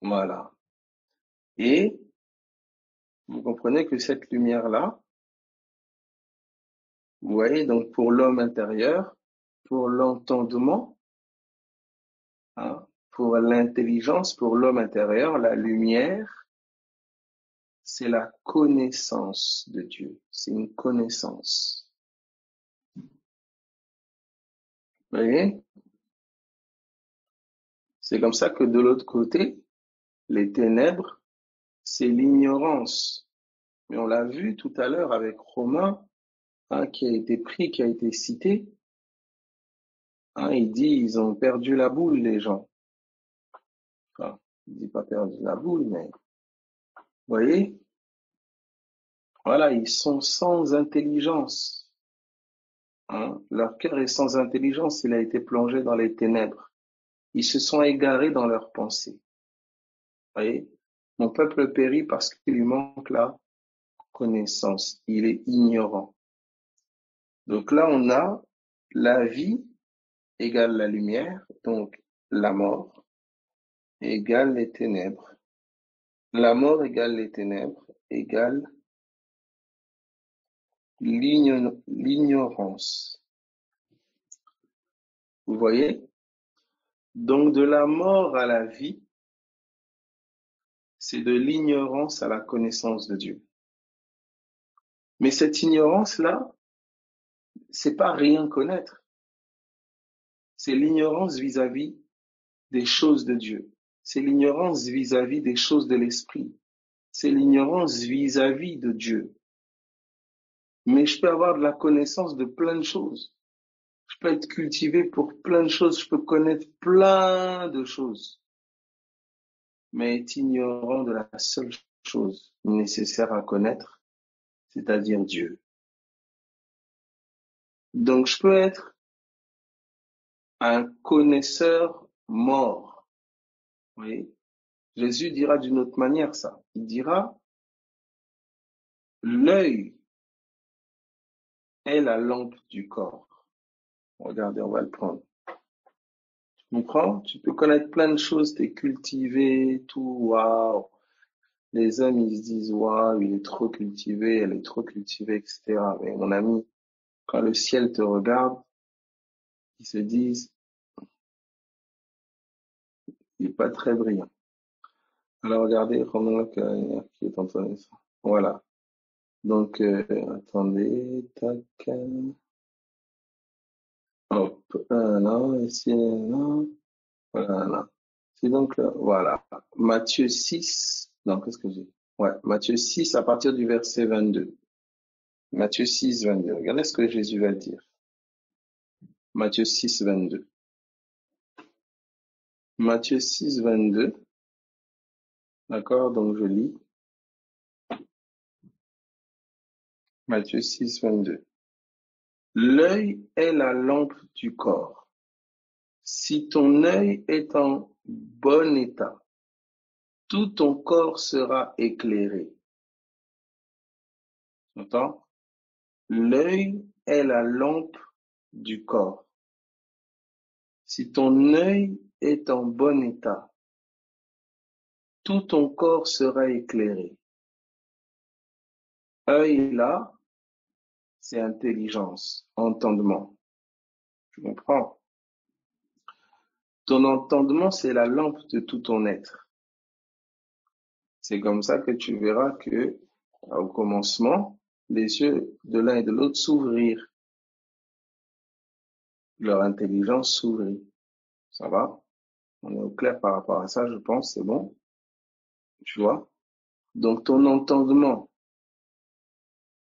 Voilà. Et vous comprenez que cette lumière-là, vous voyez, donc pour l'homme intérieur, pour l'entendement, pour l'intelligence, pour l'homme intérieur, la lumière, c'est la connaissance de Dieu. C'est une connaissance. Vous voyez? C'est comme ça que de l'autre côté, les ténèbres, c'est l'ignorance. Mais on l'a vu tout à l'heure avec Romain, qui a été pris, qui a été cité. Il dit, ils ont perdu la boule, les gens. Enfin, il dit pas perdu la boule, mais, vous voyez? Voilà, ils sont sans intelligence. Leur cœur est sans intelligence, il a été plongé dans les ténèbres. Ils se sont égarés dans leurs pensées. Vous voyez? Mon peuple périt parce qu'il lui manque la connaissance. Il est ignorant. Donc là, on a La vie égale la lumière, donc la mort égale les ténèbres. La mort égale les ténèbres égale l'ignorance. Vous voyez? Donc de la mort à la vie, c'est de l'ignorance à la connaissance de Dieu. Mais cette ignorance-là, c'est pas rien connaître. C'est l'ignorance vis-à-vis des choses de Dieu. C'est l'ignorance vis-à-vis des choses de l'esprit. C'est l'ignorance vis-à-vis de Dieu. Mais je peux avoir de la connaissance de plein de choses. Je peux être cultivé pour plein de choses. Je peux connaître plein de choses. Mais être ignorant de la seule chose nécessaire à connaître, c'est-à-dire Dieu. Donc je peux être un connaisseur mort. Vous voyez? Jésus dira d'une autre manière ça. Il dira, l'œil est la lampe du corps. Regardez, on va le prendre. Tu comprends? Tu peux connaître plein de choses, t'es cultivé, tout, waouh. Les hommes, ils se disent, waouh, il est trop cultivé, elle est trop cultivée, etc. Mais mon ami, quand le ciel te regarde, ils se disent, il n'est pas très brillant. Alors regardez, pendant qui est en train de ça. Voilà. Donc, attendez, tac, hop, non, ici, non, voilà, non. C'est donc, voilà, Matthieu 6, non, qu'est-ce que j'ai? Ouais, Matthieu 6 à partir du verset 22. Matthieu 6, 22. Regardez ce que Jésus va dire. Matthieu 6, 22. Matthieu 6, 22. D'accord, donc je lis. Matthieu 6, 22. L'œil est la lampe du corps. Si ton œil est en bon état, tout ton corps sera éclairé. Tu entends? L'œil est la lampe du corps. Si ton œil est en bon état, tout ton corps sera éclairé. Œil là, c'est intelligence, entendement. Tu comprends? Ton entendement, c'est la lampe de tout ton être. C'est comme ça que tu verras que, au commencement, les yeux de l'un et de l'autre s'ouvrirent. Leur intelligence s'ouvrit. Ça va? On est au clair par rapport à ça, je pense, c'est bon? Tu vois? Donc ton entendement,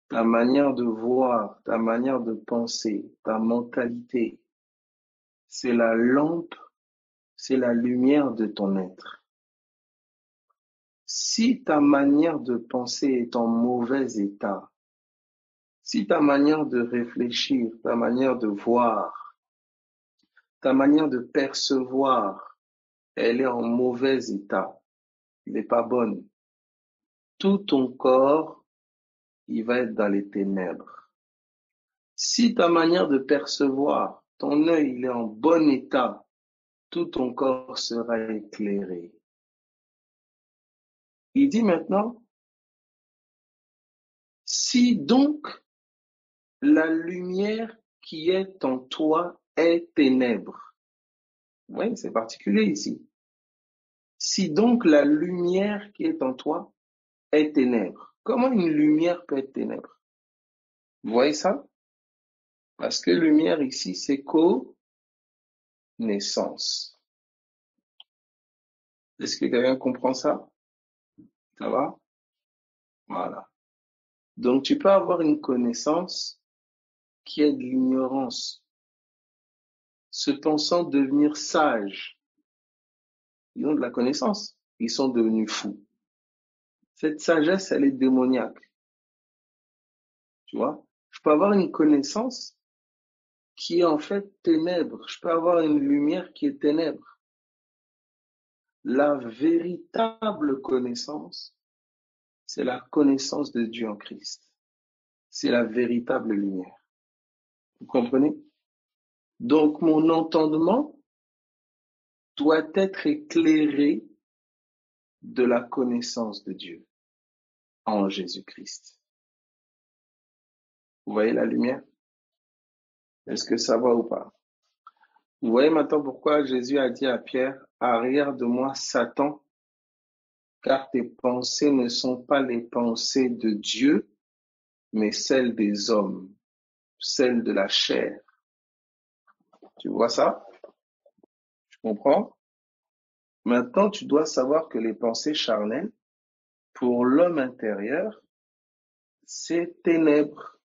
ta manière de voir, ta manière de penser, ta mentalité, c'est la lampe, c'est la lumière de ton être. Si ta manière de penser est en mauvais état, si ta manière de réfléchir, ta manière de voir, ta manière de percevoir, elle est en mauvais état, elle n'est pas bonne, tout ton corps, il va être dans les ténèbres. Si ta manière de percevoir, ton œil, il est en bon état, tout ton corps sera éclairé. Il dit maintenant, si donc la lumière qui est en toi est ténèbres. Oui, c'est particulier ici. Si donc la lumière qui est en toi est ténèbres. Comment une lumière peut être ténèbres? Vous voyez ça? Parce que lumière ici, c'est connaissance. Est-ce que quelqu'un comprend ça? Ça va? Voilà. Donc tu peux avoir une connaissance qui est de l'ignorance, se pensant devenir sage. Ils ont de la connaissance, ils sont devenus fous. Cette sagesse, elle est démoniaque. Tu vois? Je peux avoir une connaissance qui est en fait ténèbres. Je peux avoir une lumière qui est ténèbres. La véritable connaissance, c'est la connaissance de Dieu en Christ. C'est la véritable lumière. Vous comprenez? Donc mon entendement doit être éclairé de la connaissance de Dieu en Jésus-Christ. Vous voyez la lumière? Est-ce que ça va ou pas? Vous voyez maintenant pourquoi Jésus a dit à Pierre, arrière de moi Satan, car tes pensées ne sont pas les pensées de Dieu, mais celles des hommes, celles de la chair. Tu vois ça? Tu comprends? Maintenant, tu dois savoir que les pensées charnelles, pour l'homme intérieur, c'est ténèbres,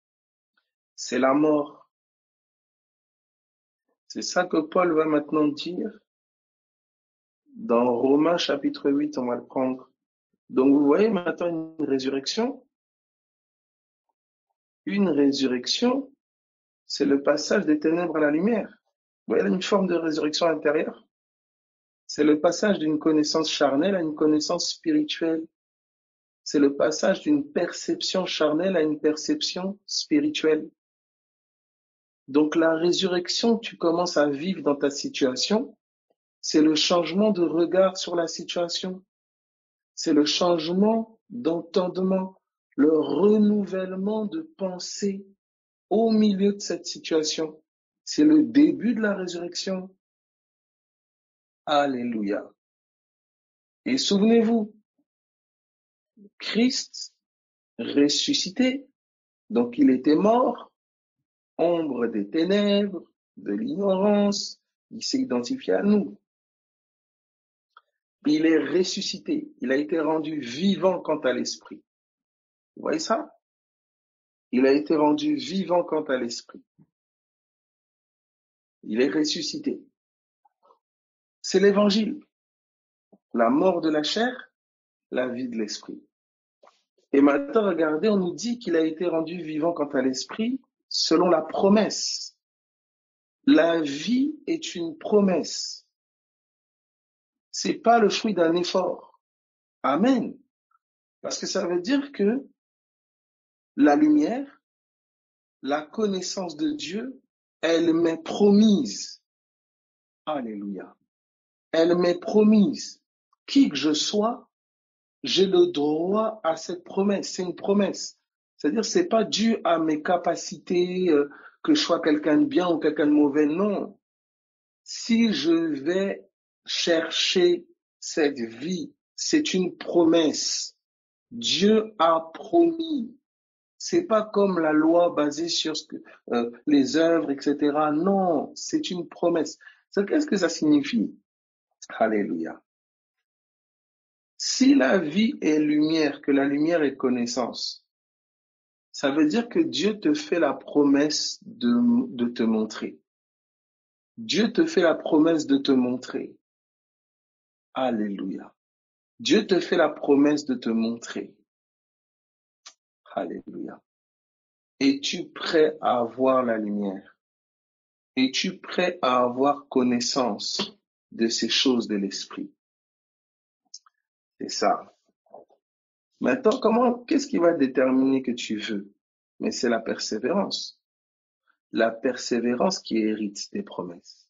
c'est la mort. C'est ça que Paul va maintenant dire dans Romains chapitre 8, on va le prendre. Donc vous voyez maintenant une résurrection. Une résurrection, c'est le passage des ténèbres à la lumière. Vous voyez une forme de résurrection intérieure. C'est le passage d'une connaissance charnelle à une connaissance spirituelle. C'est le passage d'une perception charnelle à une perception spirituelle. Donc la résurrection que tu commences à vivre dans ta situation, c'est le changement de regard sur la situation. C'est le changement d'entendement, le renouvellement de pensée au milieu de cette situation. C'est le début de la résurrection. Alléluia. Et souvenez-vous, Christ ressuscité, donc il était mort, ombre des ténèbres, de l'ignorance, il s'est identifié à nous. Il est ressuscité, il a été rendu vivant quant à l'esprit. Vous voyez ça? Il a été rendu vivant quant à l'esprit. Il est ressuscité. C'est l'évangile. La mort de la chair, la vie de l'esprit. Et maintenant, regardez, on nous dit qu'il a été rendu vivant quant à l'esprit selon la promesse. La vie est une promesse. C'est pas le fruit d'un effort. Amen. Parce que ça veut dire que la lumière, la connaissance de Dieu, elle m'est promise. Alléluia. Elle m'est promise. Qui que je sois, j'ai le droit à cette promesse. C'est une promesse. C'est-à-dire, c'est pas dû à mes capacités, que je sois quelqu'un de bien ou quelqu'un de mauvais. Non. Si je vais chercher cette vie, c'est une promesse. Dieu a promis. C'est pas comme la loi basée sur les œuvres, etc. Non, c'est une promesse. Qu'est-ce que ça signifie? Alléluia. Si la vie est lumière, que la lumière est connaissance, ça veut dire que Dieu te fait la promesse de te montrer. Dieu te fait la promesse de te montrer. Alléluia. Dieu te fait la promesse de te montrer. Alléluia. Es-tu prêt à avoir la lumière? Es-tu prêt à avoir connaissance de ces choses de l'esprit? C'est ça. Maintenant, qu'est-ce qui va déterminer que tu veux? Mais c'est la persévérance. La persévérance qui hérite des promesses.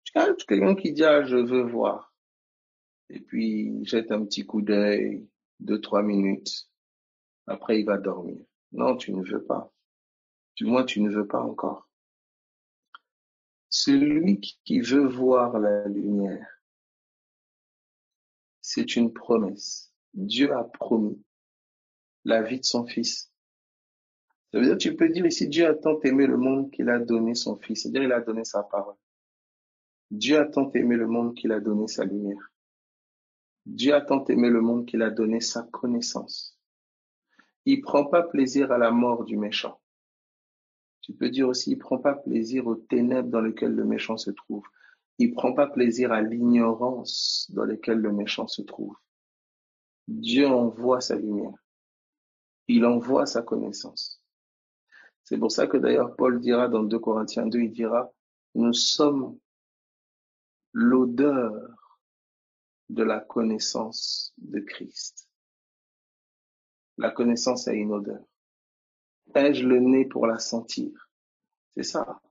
Tu as quelqu'un qui dit, je veux voir. Et puis, il jette un petit coup d'œil, 2-3 minutes. Après, il va dormir. Non, tu ne veux pas. Du moins, tu ne veux pas encore. Celui qui veut voir la lumière, c'est une promesse. Dieu a promis la vie de son Fils. Ça veut dire, tu peux dire ici, Dieu a tant aimé le monde qu'il a donné son Fils. C'est-à-dire, il a donné sa parole. Dieu a tant aimé le monde qu'il a donné sa lumière. Dieu a tant aimé le monde qu'il a donné sa connaissance. Il prend pas plaisir à la mort du méchant. Tu peux dire aussi, il prend pas plaisir aux ténèbres dans lesquelles le méchant se trouve. Il prend pas plaisir à l'ignorance dans laquelle le méchant se trouve. Dieu envoie sa lumière. Il envoie sa connaissance. C'est pour ça que d'ailleurs Paul dira dans 2 Corinthiens 2, il dira, nous sommes l'odeur de la connaissance de Christ. La connaissance a une odeur. Ai-je le nez pour la sentir? C'est ça.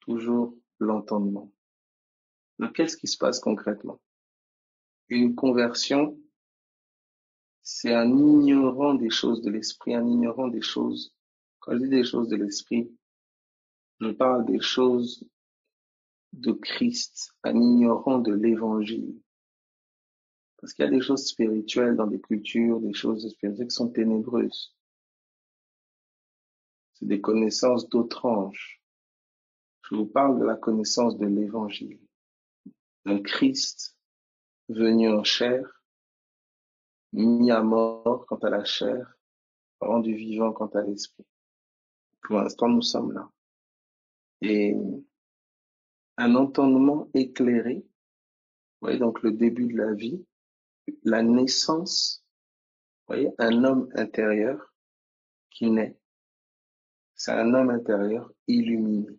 toujours l'entendement. Donc, qu'est-ce qui se passe concrètement? Une conversion, c'est un ignorant des choses de l'esprit, un ignorant des choses. Quand je dis des choses de l'esprit, je parle des choses de Christ, un ignorant de l'évangile. Parce qu'il y a des choses spirituelles dans des cultures, des choses spirituelles qui sont ténébreuses. C'est des connaissances d'outrance. Je vous parle de la connaissance de l'évangile, d'un Christ venu en chair, mis à mort quant à la chair, rendu vivant quant à l'esprit. Pour l'instant, nous sommes là. Et un entendement éclairé, vous voyez, donc le début de la vie, la naissance, vous voyez, un homme intérieur qui naît. C'est un homme intérieur illuminé.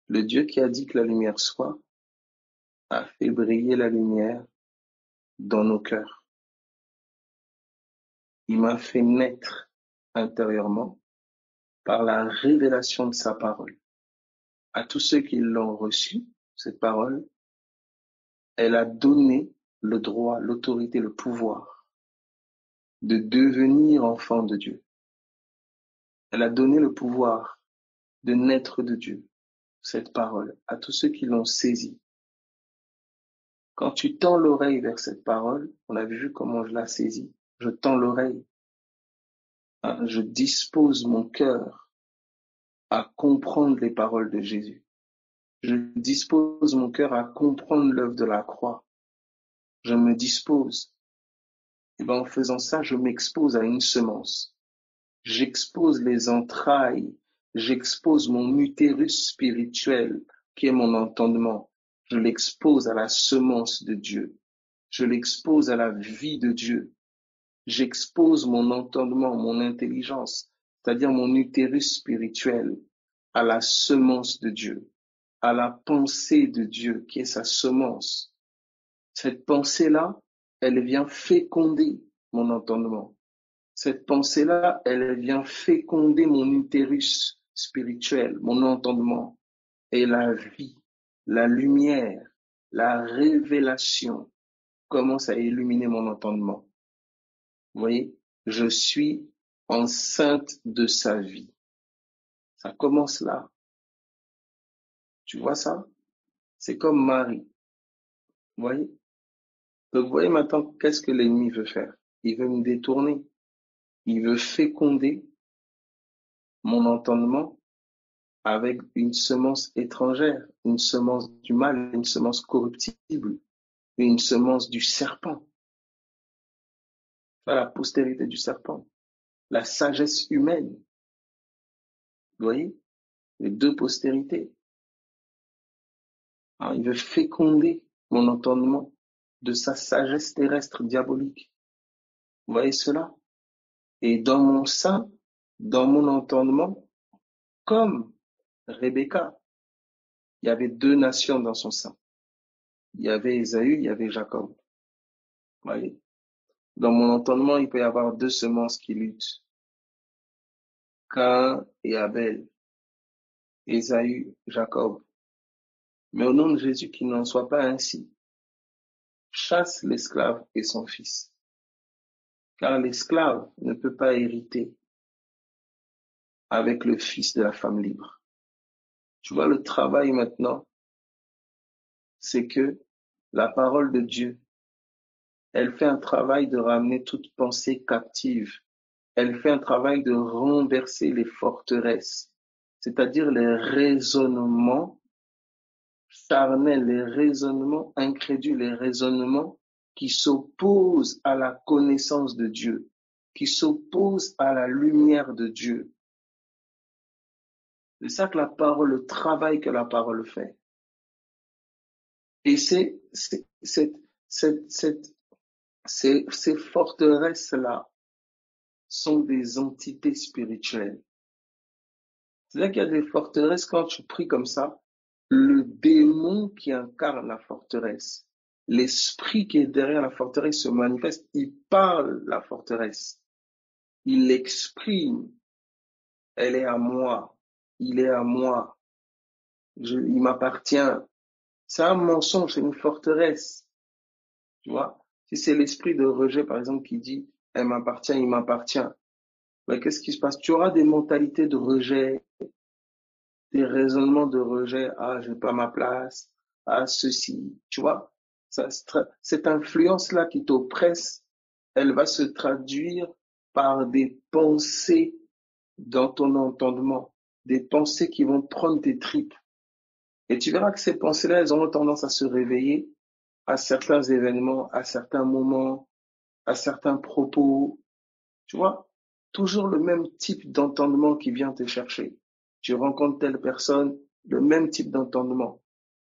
Le Dieu qui a dit que la lumière soit, a fait briller la lumière dans nos cœurs. Il m'a fait naître intérieurement par la révélation de sa parole. À tous ceux qui l'ont reçue, cette parole, elle a donné le droit, l'autorité, le pouvoir de devenir enfant de Dieu. Elle a donné le pouvoir de naître de Dieu, cette parole, à tous ceux qui l'ont saisie. Quand tu tends l'oreille vers cette parole, on a vu comment je la saisis. Je tends l'oreille. Je dispose mon cœur à comprendre les paroles de Jésus. Je dispose mon cœur à comprendre l'œuvre de la croix. Je me dispose. Et en faisant ça, je m'expose à une semence. J'expose les entrailles. J'expose mon utérus spirituel, qui est mon entendement. Je l'expose à la semence de Dieu. Je l'expose à la vie de Dieu. J'expose mon entendement, mon intelligence, c'est-à-dire mon utérus spirituel, à la semence de Dieu, à la pensée de Dieu qui est sa semence. Cette pensée-là, elle vient féconder mon entendement. Cette pensée-là, elle vient féconder mon utérus spirituel, mon entendement, et la vie, la lumière, la révélation commence à illuminer mon entendement. Vous voyez, je suis enceinte de sa vie. Ça commence là. Tu vois ça? C'est comme Marie. Vous voyez? Donc, vous voyez maintenant, qu'est-ce que l'ennemi veut faire? Il veut me détourner. Il veut féconder mon entendement avec une semence étrangère, une semence du mal, une semence corruptible, une semence du serpent. La postérité du serpent. La sagesse humaine. Vous voyez? Les deux postérités. Alors, il veut féconder mon entendement de sa sagesse terrestre diabolique. Vous voyez cela? Et dans mon sein, dans mon entendement, comme Rebecca, il y avait deux nations dans son sein. Il y avait Ésaü, il y avait Jacob. Vous voyez? Dans mon entendement, il peut y avoir deux semences qui luttent. Caïn et Abel. Ésaü, Jacob. Mais au nom de Jésus, qu'il n'en soit pas ainsi. Chasse l'esclave et son fils. Car l'esclave ne peut pas hériter avec le fils de la femme libre. Tu vois, le travail maintenant, c'est que la parole de Dieu, elle fait un travail de ramener toute pensée captive. Elle fait un travail de renverser les forteresses, c'est-à-dire les raisonnements charnels, les raisonnements incrédules, les raisonnements qui s'opposent à la connaissance de Dieu, qui s'opposent à la lumière de Dieu. C'est ça que la parole, le travail que la parole fait. Et ces forteresses-là sont des entités spirituelles. C'est-à-dire qu'il y a des forteresses, quand tu pries comme ça, le démon qui incarne la forteresse, l'esprit qui est derrière la forteresse se manifeste, il parle la forteresse, il l'exprime, elle est à moi, il est à moi. il m'appartient. C'est un mensonge, c'est une forteresse. Tu vois? Si c'est l'esprit de rejet, par exemple, qui dit, elle m'appartient, il m'appartient. Mais qu'est-ce qui se passe? Tu auras des mentalités de rejet, des raisonnements de rejet. Ah, j'ai pas ma place. Ah, ceci. Tu vois? Cette influence-là qui t'oppresse, elle va se traduire par des pensées dans ton entendement, des pensées qui vont prendre tes tripes. Et tu verras que ces pensées-là, elles auront tendance à se réveiller à certains événements, à certains moments, à certains propos. Tu vois, toujours le même type d'entendement qui vient te chercher. Tu rencontres telle personne, le même type d'entendement,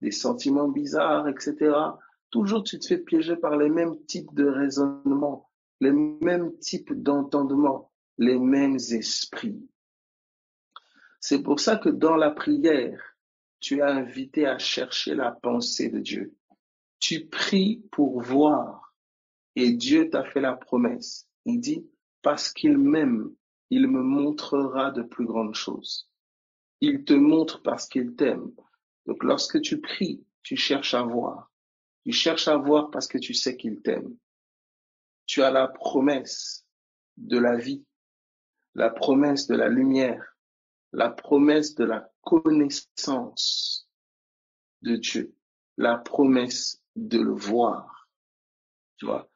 des sentiments bizarres, etc. Toujours tu te fais piéger par les mêmes types de raisonnements, les mêmes types d'entendement, les mêmes esprits. C'est pour ça que dans la prière, tu es invité à chercher la pensée de Dieu. Tu pries pour voir et Dieu t'a fait la promesse. Il dit, parce qu'il m'aime, il me montrera de plus grandes choses. Il te montre parce qu'il t'aime. Donc lorsque tu pries, tu cherches à voir. Tu cherches à voir parce que tu sais qu'il t'aime. Tu as la promesse de la vie, la promesse de la lumière, la promesse de la connaissance de Dieu, la promesse de le voir, tu vois.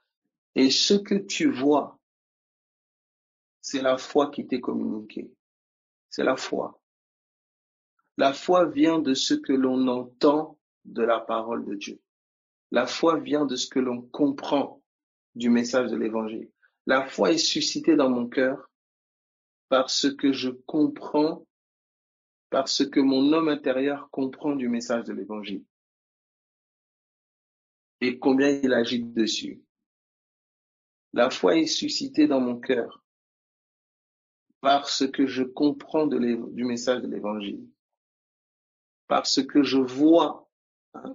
Et ce que tu vois, c'est la foi qui t'est communiquée. C'est la foi. La foi vient de ce que l'on entend de la parole de Dieu. La foi vient de ce que l'on comprend du message de l'évangile. La foi est suscitée dans mon cœur parce que je comprends, parce que mon homme intérieur comprend du message de l'évangile et combien il agit dessus. La foi est suscitée dans mon cœur parce que je comprends du message de l'évangile, parce que je vois,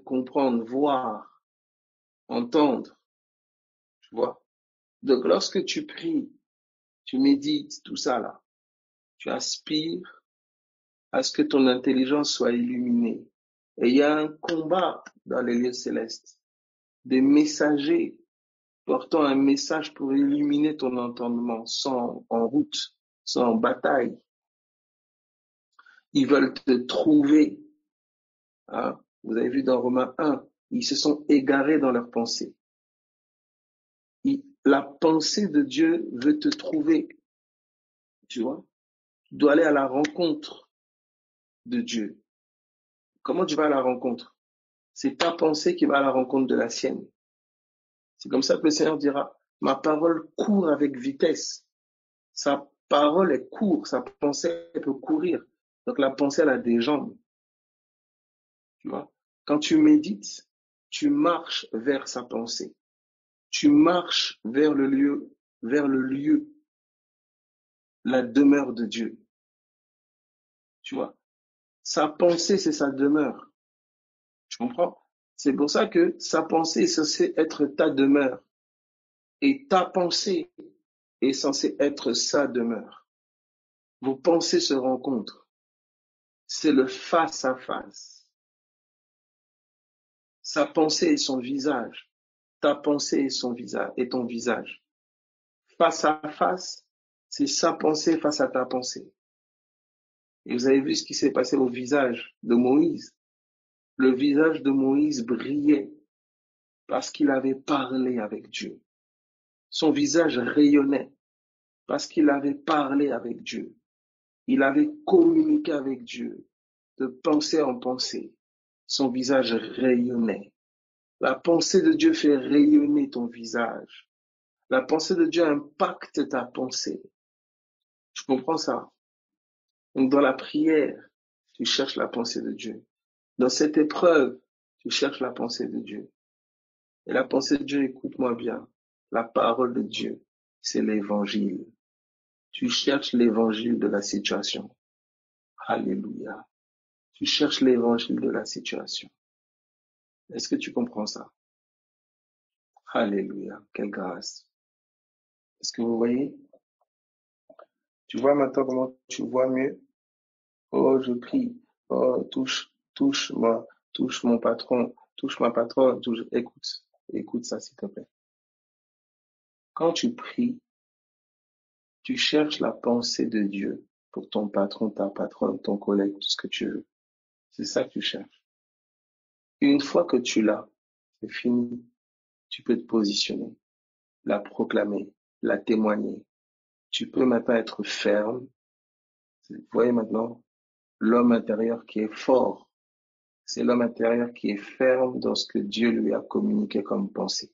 comprendre, voir, entendre, tu vois. Donc lorsque tu pries, tu médites tout ça là, tu aspires à ce que ton intelligence soit illuminée. Et il y a un combat dans les lieux célestes, des messagers portant un message pour illuminer ton entendement, sont en route, sont en bataille. Ils veulent te trouver. Hein? Vous avez vu dans Romains 1, ils se sont égarés dans leurs pensées. La pensée de Dieu veut te trouver. Tu vois? Tu dois aller à la rencontre de Dieu. Comment tu vas à la rencontre? C'est ta pensée qui va à la rencontre de la sienne. C'est comme ça que le Seigneur dira, ma parole court avec vitesse. Sa parole est courte, sa pensée peut courir. Donc la pensée, elle a des jambes. Tu vois? Quand tu médites, tu marches vers sa pensée. Tu marches vers le lieu, la demeure de Dieu. Tu vois? Sa pensée, c'est sa demeure. Tu comprends? C'est pour ça que sa pensée est censée être ta demeure. Et ta pensée est censée être sa demeure. Vos pensées se rencontrent. C'est le face à face. Sa pensée est son visage. Ta pensée est son visage, et ton visage. Face à face, c'est sa pensée face à ta pensée. Et vous avez vu ce qui s'est passé au visage de Moïse. Le visage de Moïse brillait parce qu'il avait parlé avec Dieu. Son visage rayonnait parce qu'il avait parlé avec Dieu. Il avait communiqué avec Dieu de pensée en pensée. Son visage rayonnait. La pensée de Dieu fait rayonner ton visage. La pensée de Dieu impacte ta pensée. Tu comprends ça? Donc dans la prière, tu cherches la pensée de Dieu. Dans cette épreuve, tu cherches la pensée de Dieu. Et la pensée de Dieu, écoute-moi bien, la parole de Dieu, c'est l'évangile. Tu cherches l'évangile de la situation. Alléluia. Tu cherches l'évangile de la situation. Est-ce que tu comprends ça? Alléluia. Quelle grâce. Est-ce que vous voyez? Tu vois maintenant comment tu vois mieux? Oh, je prie. Oh, touche. touche-moi, touche mon patron, touche ma patronne, écoute ça s'il te plaît. Quand tu pries, tu cherches la pensée de Dieu pour ton patron, ta patronne, ton collègue, tout ce que tu veux. C'est ça que tu cherches. Une fois que tu l'as, c'est fini. Tu peux te positionner, la proclamer, la témoigner. Tu peux maintenant être ferme. Vous voyez maintenant, l'homme intérieur qui est fort, c'est l'homme intérieur qui est ferme dans ce que Dieu lui a communiqué comme pensée.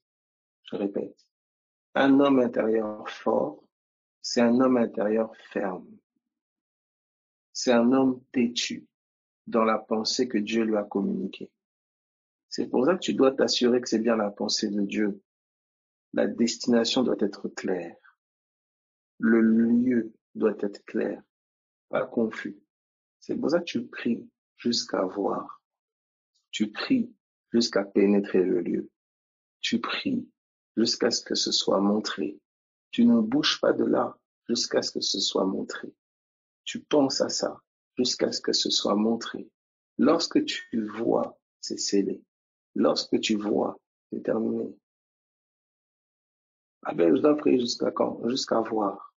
Je répète, un homme intérieur fort, c'est un homme intérieur ferme. C'est un homme têtu dans la pensée que Dieu lui a communiquée. C'est pour ça que tu dois t'assurer que c'est bien la pensée de Dieu. La destination doit être claire. Le lieu doit être clair, pas confus. C'est pour ça que tu pries jusqu'à voir. Tu pries jusqu'à pénétrer le lieu. Tu pries jusqu'à ce que ce soit montré. Tu ne bouges pas de là jusqu'à ce que ce soit montré. Tu penses à ça jusqu'à ce que ce soit montré. Lorsque tu vois, c'est scellé. Lorsque tu vois, c'est terminé. Ah ben, je dois prier jusqu'à quand? Jusqu'à voir.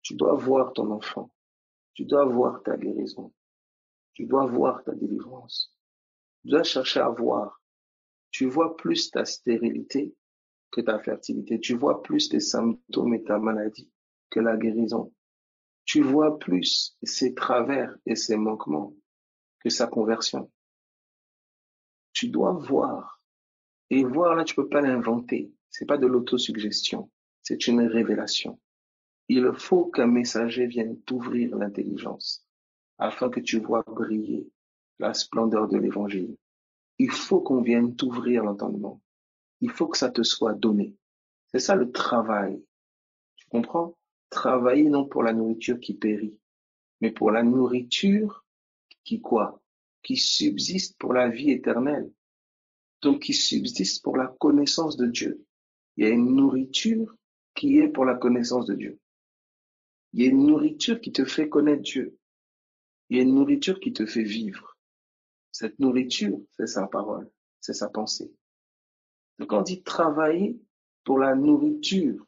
Tu dois voir ton enfant. Tu dois voir ta guérison. Tu dois voir ta délivrance. Tu dois chercher à voir. Tu vois plus ta stérilité que ta fertilité. Tu vois plus tes symptômes et ta maladie que la guérison. Tu vois plus ses travers et ses manquements que sa conversion. Tu dois voir. Et voir, là, tu peux pas l'inventer. C'est pas de l'autosuggestion. C'est une révélation. Il faut qu'un messager vienne t'ouvrir l'intelligence afin que tu vois briller la splendeur de l'évangile. Il faut qu'on vienne t'ouvrir l'entendement. Il faut que ça te soit donné. C'est ça le travail. Tu comprends? Travailler non pour la nourriture qui périt, mais pour la nourriture qui quoi? Qui subsiste pour la vie éternelle. Donc qui subsiste pour la connaissance de Dieu. Il y a une nourriture qui est pour la connaissance de Dieu. Il y a une nourriture qui te fait connaître Dieu. Il y a une nourriture qui te fait vivre. Cette nourriture, c'est sa parole, c'est sa pensée. Donc quand on dit travailler pour la nourriture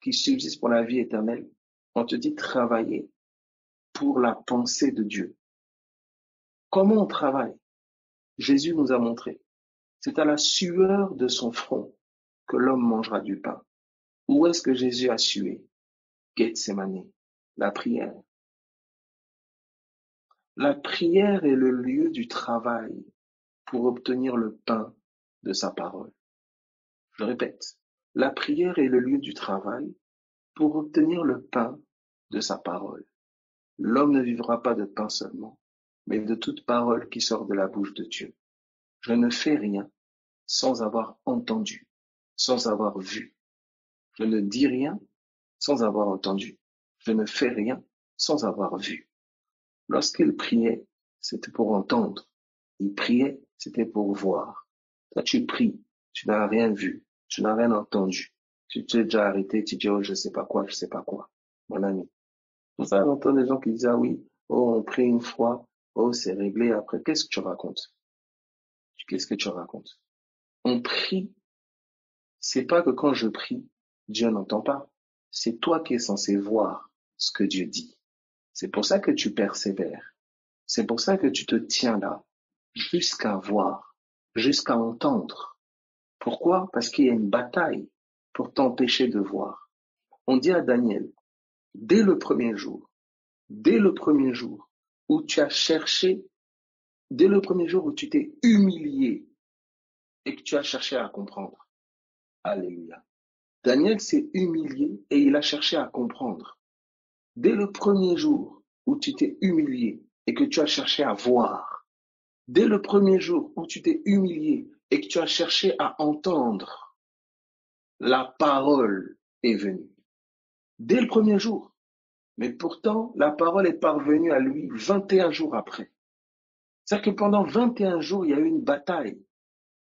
qui subsiste pour la vie éternelle, on te dit travailler pour la pensée de Dieu. Comment on travaille? Jésus nous a montré. C'est à la sueur de son front que l'homme mangera du pain. Où est-ce que Jésus a sué? Gethsémani, la prière. La prière est le lieu du travail pour obtenir le pain de sa parole. Je répète, la prière est le lieu du travail pour obtenir le pain de sa parole. L'homme ne vivra pas de pain seulement, mais de toute parole qui sort de la bouche de Dieu. Je ne fais rien sans avoir entendu, sans avoir vu. Je ne dis rien sans avoir entendu. Je ne fais rien sans avoir vu. Lorsqu'il priait, c'était pour entendre. Il priait, c'était pour voir. Toi, tu pries, tu n'as rien vu, tu n'as rien entendu. Tu t'es déjà arrêté, tu dis, oh, je sais pas quoi, mon ami. Pour ça, j'entends des gens qui disent, ah oui, oh, on prie une fois, oh, c'est réglé après. Qu'est-ce que tu racontes? Qu'est-ce que tu racontes? On prie, c'est pas que quand je prie, Dieu n'entend pas. C'est toi qui es censé voir ce que Dieu dit. C'est pour ça que tu persévères. C'est pour ça que tu te tiens là, jusqu'à voir, jusqu'à entendre. Pourquoi? Parce qu'il y a une bataille pour t'empêcher de voir. On dit à Daniel, dès le premier jour où tu as cherché, dès le premier jour où tu t'es humilié et que tu as cherché à comprendre. Alléluia. Daniel s'est humilié et il a cherché à comprendre. Dès le premier jour où tu t'es humilié et que tu as cherché à voir, dès le premier jour où tu t'es humilié et que tu as cherché à entendre, la parole est venue. Dès le premier jour. Mais pourtant, la parole est parvenue à lui 21 jours après. C'est-à-dire que pendant 21 jours, il y a eu une bataille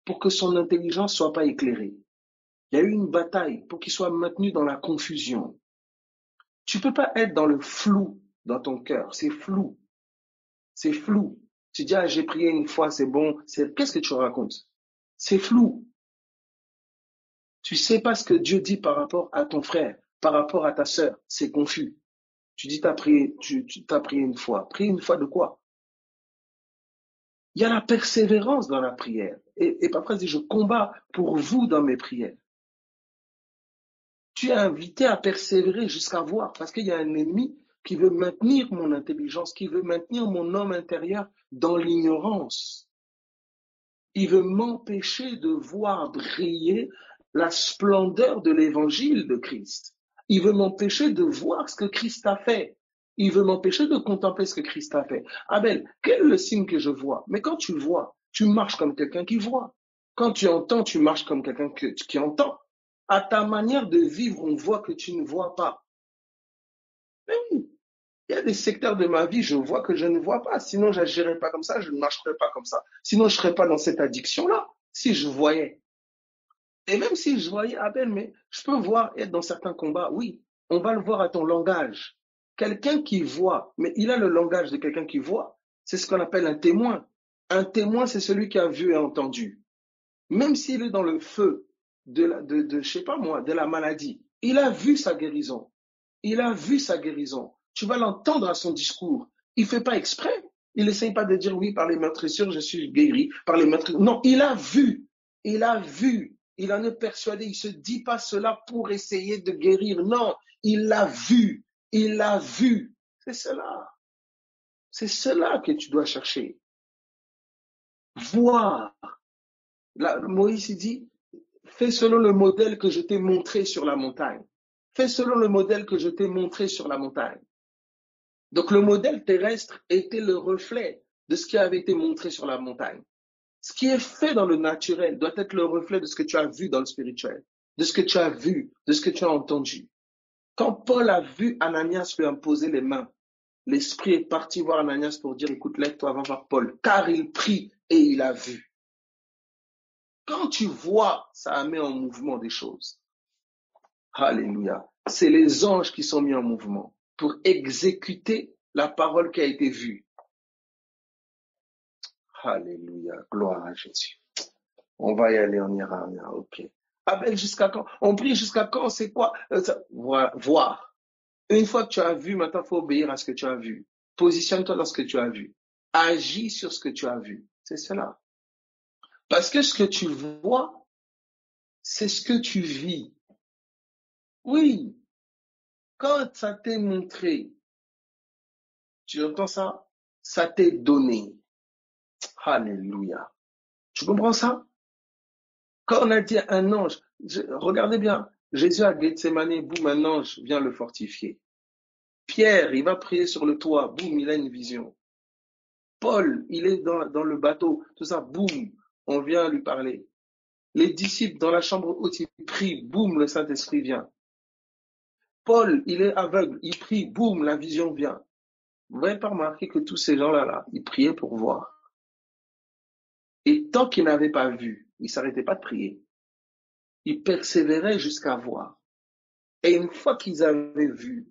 pour que son intelligence ne soit pas éclairée. Il y a eu une bataille pour qu'il soit maintenu dans la confusion. Tu ne peux pas être dans le flou dans ton cœur. C'est flou. C'est flou. Tu dis, ah, j'ai prié une fois, c'est bon. Qu'est-ce que tu racontes? C'est flou. Tu sais pas ce que Dieu dit par rapport à ton frère, par rapport à ta sœur. C'est confus. Tu dis, t'as prié, tu t'as prié une fois. Prier une fois de quoi? Il y a la persévérance dans la prière. Et parfois, il dit, je combats pour vous dans mes prières. Tu es invité à persévérer jusqu'à voir, parce qu'il y a un ennemi qui veut maintenir mon intelligence, qui veut maintenir mon homme intérieur dans l'ignorance. Il veut m'empêcher de voir briller la splendeur de l'évangile de Christ. Il veut m'empêcher de voir ce que Christ a fait. Il veut m'empêcher de contempler ce que Christ a fait. Abel, quel est le signe que je vois? Mais quand tu vois, tu marches comme quelqu'un qui voit. Quand tu entends, tu marches comme quelqu'un qui entend. À ta manière de vivre, on voit que tu ne vois pas. Mais oui, il y a des secteurs de ma vie, je vois que je ne vois pas. Sinon, je n'agirais pas comme ça, je ne marcherais pas comme ça. Sinon, je ne serais pas dans cette addiction-là, si je voyais. Et même si je voyais Abel, mais je peux voir être dans certains combats, oui, on va le voir à ton langage. Quelqu'un qui voit, mais il a le langage de quelqu'un qui voit, c'est ce qu'on appelle un témoin. Un témoin, c'est celui qui a vu et entendu. Même s'il est dans le feu je sais pas moi, de la maladie, il a vu sa guérison. Il a vu sa guérison. Tu vas l'entendre à son discours. Il fait pas exprès. Il n'essaye pas de dire oui, par les meurtrissures, je suis guéri, par les meurtrissures. Non, il a vu. Il a vu. Il en est persuadé. Il se dit pas cela pour essayer de guérir. Non, il l'a vu. Il l'a vu. C'est cela. C'est cela que tu dois chercher. Voir. Là, Moïse dit, fais selon le modèle que je t'ai montré sur la montagne. Fais selon le modèle que je t'ai montré sur la montagne. Donc le modèle terrestre était le reflet de ce qui avait été montré sur la montagne. Ce qui est fait dans le naturel doit être le reflet de ce que tu as vu dans le spirituel, de ce que tu as vu, de ce que tu as entendu. Quand Paul a vu Ananias lui imposer les mains, l'Esprit est parti voir Ananias pour dire, écoute, lève-toi, va voir Paul, car il prie et il a vu. Quand tu vois, ça met en mouvement des choses. Alléluia. C'est les anges qui sont mis en mouvement pour exécuter la parole qui a été vue. Alléluia. Gloire à Jésus. On va y aller, on ira. Ok. Abel, jusqu'à quand? On prie jusqu'à quand? C'est quoi? Voir. Une fois que tu as vu, maintenant, il faut obéir à ce que tu as vu. Positionne-toi dans ce que tu as vu. Agis sur ce que tu as vu. C'est cela. Parce que ce que tu vois, c'est ce que tu vis. Oui. Quand ça t'est montré, tu entends ça? Ça t'est donné. Alléluia. Tu comprends ça? Quand on a dit un ange, regardez bien, Jésus à Gethsemane, boum, un ange vient le fortifier. Pierre, il va prier sur le toit, boum, il a une vision. Paul, il est dans le bateau, tout ça, boum, on vient lui parler. Les disciples dans la chambre haute, ils prient, boum, le Saint-Esprit vient. Paul, il est aveugle, il prie, boum, la vision vient. Vous n'avez pas remarqué que tous ces gens-là, ils priaient pour voir. Et tant qu'ils n'avaient pas vu, ils ne s'arrêtaient pas de prier. Ils persévéraient jusqu'à voir. Et une fois qu'ils avaient vu,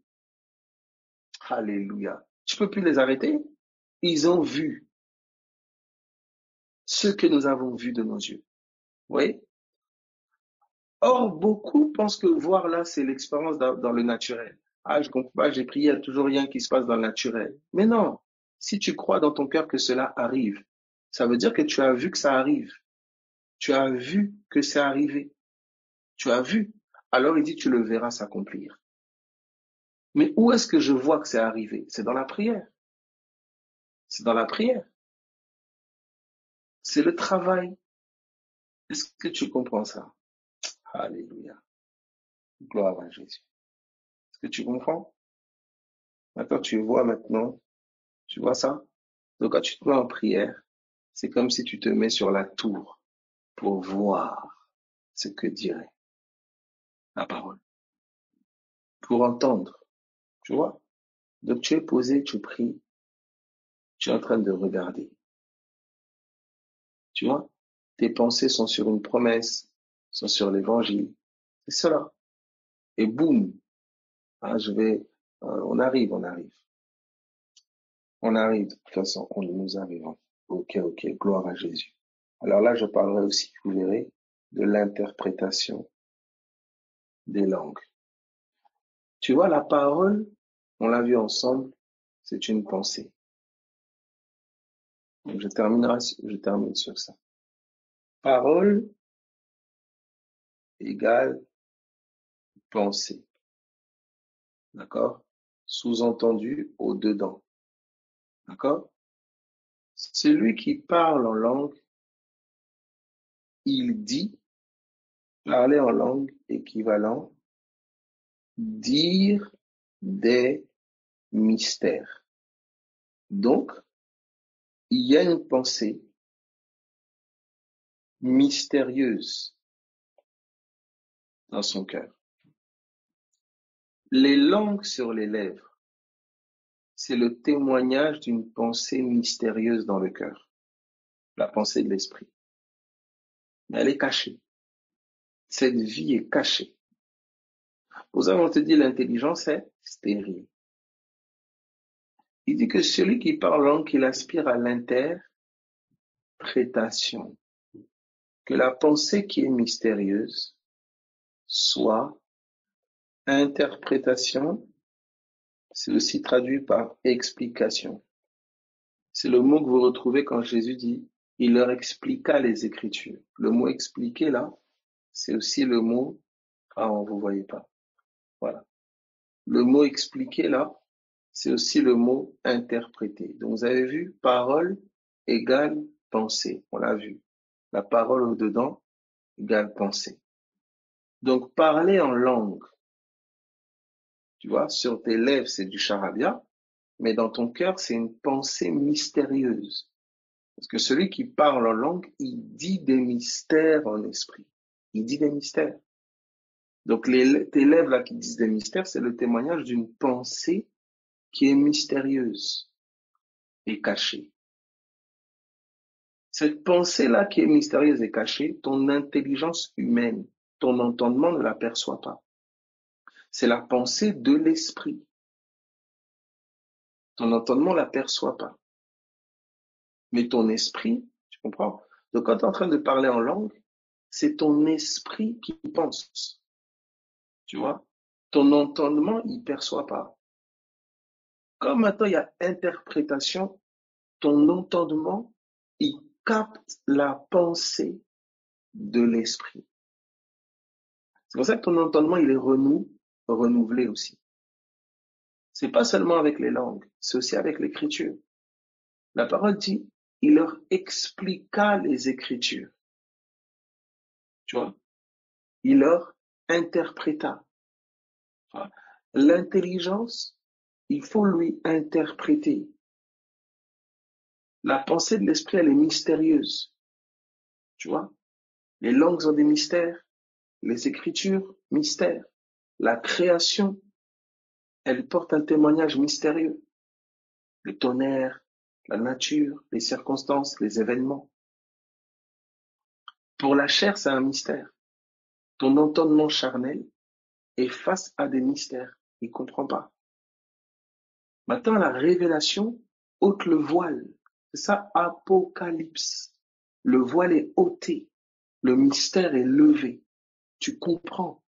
alléluia, tu ne peux plus les arrêter. Ils ont vu ce que nous avons vu de nos yeux. Vous voyez? Or, beaucoup pensent que voir là, c'est l'expérience dans le naturel. Ah, je comprends pas, j'ai prié, il n'y a toujours rien qui se passe dans le naturel. Mais non, si tu crois dans ton cœur que cela arrive, ça veut dire que tu as vu que ça arrive. Tu as vu que c'est arrivé. Tu as vu. Alors il dit, tu le verras s'accomplir. Mais où est-ce que je vois que c'est arrivé? C'est dans la prière. C'est dans la prière. C'est le travail. Est-ce que tu comprends ça? Alléluia. Gloire à Jésus. Est-ce que tu comprends? Maintenant, tu vois maintenant. Tu vois ça? Donc, quand tu te mets en prière, c'est comme si tu te mets sur la tour pour voir ce que dirait la parole. Pour entendre. Tu vois? Donc, tu es posé, tu pries. Tu es en train de regarder. Tu vois? Tes pensées sont sur une promesse, sont sur l'évangile. C'est cela. Et boum, hein, on arrive. On arrive, de toute façon, nous arrivons. Ok, gloire à Jésus. Alors là, je parlerai aussi, vous verrez, de l'interprétation des langues. Tu vois, la parole, on l'a vu ensemble, c'est une pensée. Donc je termine sur ça. Parole égale pensée. D'accord? Sous-entendu au-dedans. D'accord? Celui qui parle en langue, il dit, parler en langue équivalent, dire des mystères. Donc, il y a une pensée mystérieuse dans son cœur. Les langues sur les lèvres, c'est le témoignage d'une pensée mystérieuse dans le cœur, la pensée de l'esprit. Mais elle est cachée. Cette vie est cachée. Pour ça, on te dit l'intelligence est stérile. Il dit que celui qui parle en langue, il aspire à l'interprétation. Que la pensée qui est mystérieuse soit interprétation, c'est aussi traduit par explication. C'est le mot que vous retrouvez quand Jésus dit « il leur expliqua les Écritures ». Le mot « expliquer » là, c'est aussi le mot « ah, on vous voyez pas ». Voilà. Le mot « expliquer » là, c'est aussi le mot « interpréter ». Donc vous avez vu, parole égale pensée, on l'a vu. La parole au-dedans égale pensée. Donc parler en langue, tu vois, sur tes lèvres c'est du charabia, mais dans ton cœur c'est une pensée mystérieuse. Parce que celui qui parle en langue, il dit des mystères en esprit. Il dit des mystères. Donc tes lèvres là qui disent des mystères, c'est le témoignage d'une pensée qui est mystérieuse et cachée. Cette pensée-là qui est mystérieuse et cachée, ton intelligence humaine, ton entendement ne l'aperçoit pas. C'est la pensée de l'esprit. Ton entendement ne l'aperçoit pas. Mais ton esprit, tu comprends? Donc quand tu es en train de parler en langue, c'est ton esprit qui pense. Tu vois? Ton entendement, il ne perçoit pas. Comme maintenant il y a interprétation, ton entendement, il capte la pensée de l'esprit. C'est pour ça que ton entendement, il est renouvelé aussi. C'est pas seulement avec les langues, c'est aussi avec l'écriture. La parole dit, il leur expliqua les écritures. Tu vois? Il leur interpréta. L'intelligence, il faut lui interpréter. La pensée de l'esprit, elle est mystérieuse. Tu vois? Les langues ont des mystères, les écritures, mystères. La création, elle porte un témoignage mystérieux. Le tonnerre, la nature, les circonstances, les événements. Pour la chair, c'est un mystère. Ton entendement charnel est face à des mystères. Il ne comprend pas. Maintenant, la révélation ôte le voile. C'est ça, apocalypse. Le voile est ôté. Le mystère est levé. Tu comprends.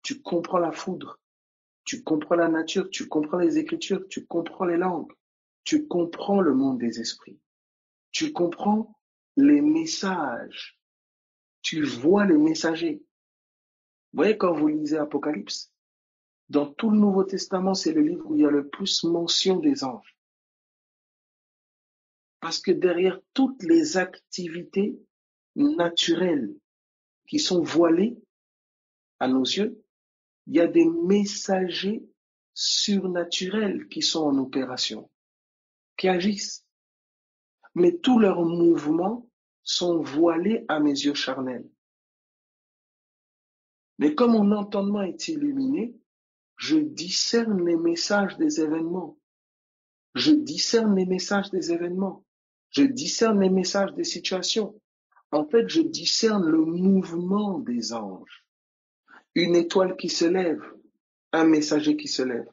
Tu comprends la foudre. Tu comprends la nature. Tu comprends les écritures. Tu comprends les langues. Tu comprends le monde des esprits. Tu comprends les messages. Tu vois les messagers. Vous voyez quand vous lisez Apocalypse, dans tout le Nouveau Testament, c'est le livre où il y a le plus mention des anges. Parce que derrière toutes les activités naturelles qui sont voilées à nos yeux, il y a des messagers surnaturels qui sont en opération, qui agissent. Mais tous leurs mouvements sont voilés à mes yeux charnels. Mais comme mon entendement est illuminé, je discerne les messages des événements. Je discerne les messages des événements. Je discerne les messages des situations. En fait, je discerne le mouvement des anges. Une étoile qui se lève, un messager qui se lève,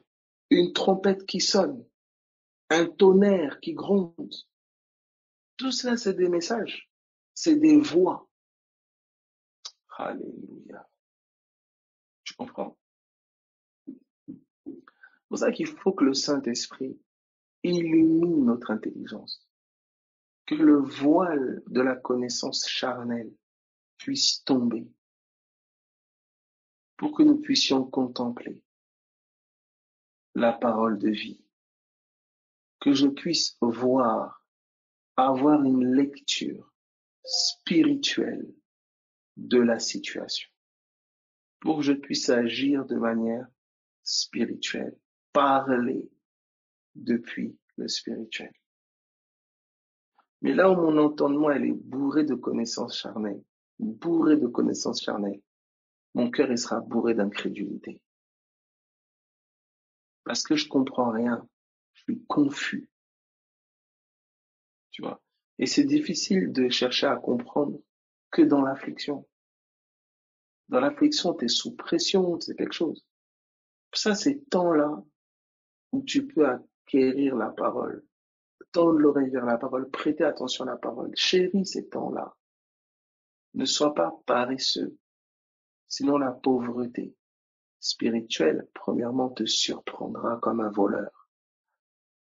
une trompette qui sonne, un tonnerre qui gronde. Tout cela, c'est des messages, c'est des voix. Alléluia. Tu comprends? C'est pour ça qu'il faut que le Saint-Esprit illumine notre intelligence, que le voile de la connaissance charnelle puisse tomber pour que nous puissions contempler la parole de vie, que je puisse voir, avoir une lecture spirituelle de la situation, pour que je puisse agir de manière spirituelle, parler depuis le spirituel. Mais là où mon entendement elle est bourré de connaissances charnelles, mon cœur il sera bourré d'incrédulité. Parce que je comprends rien, je suis confus, tu vois. Et c'est difficile de chercher à comprendre que dans l'affliction. Dans l'affliction, tu es sous pression, c'est quelque chose. Ça, ces temps-là où tu peux acquérir la parole, tendre l'oreille vers la parole, prêter attention à la parole. Chéris ces temps-là. Ne sois pas paresseux, sinon la pauvreté spirituelle, premièrement, te surprendra comme un voleur.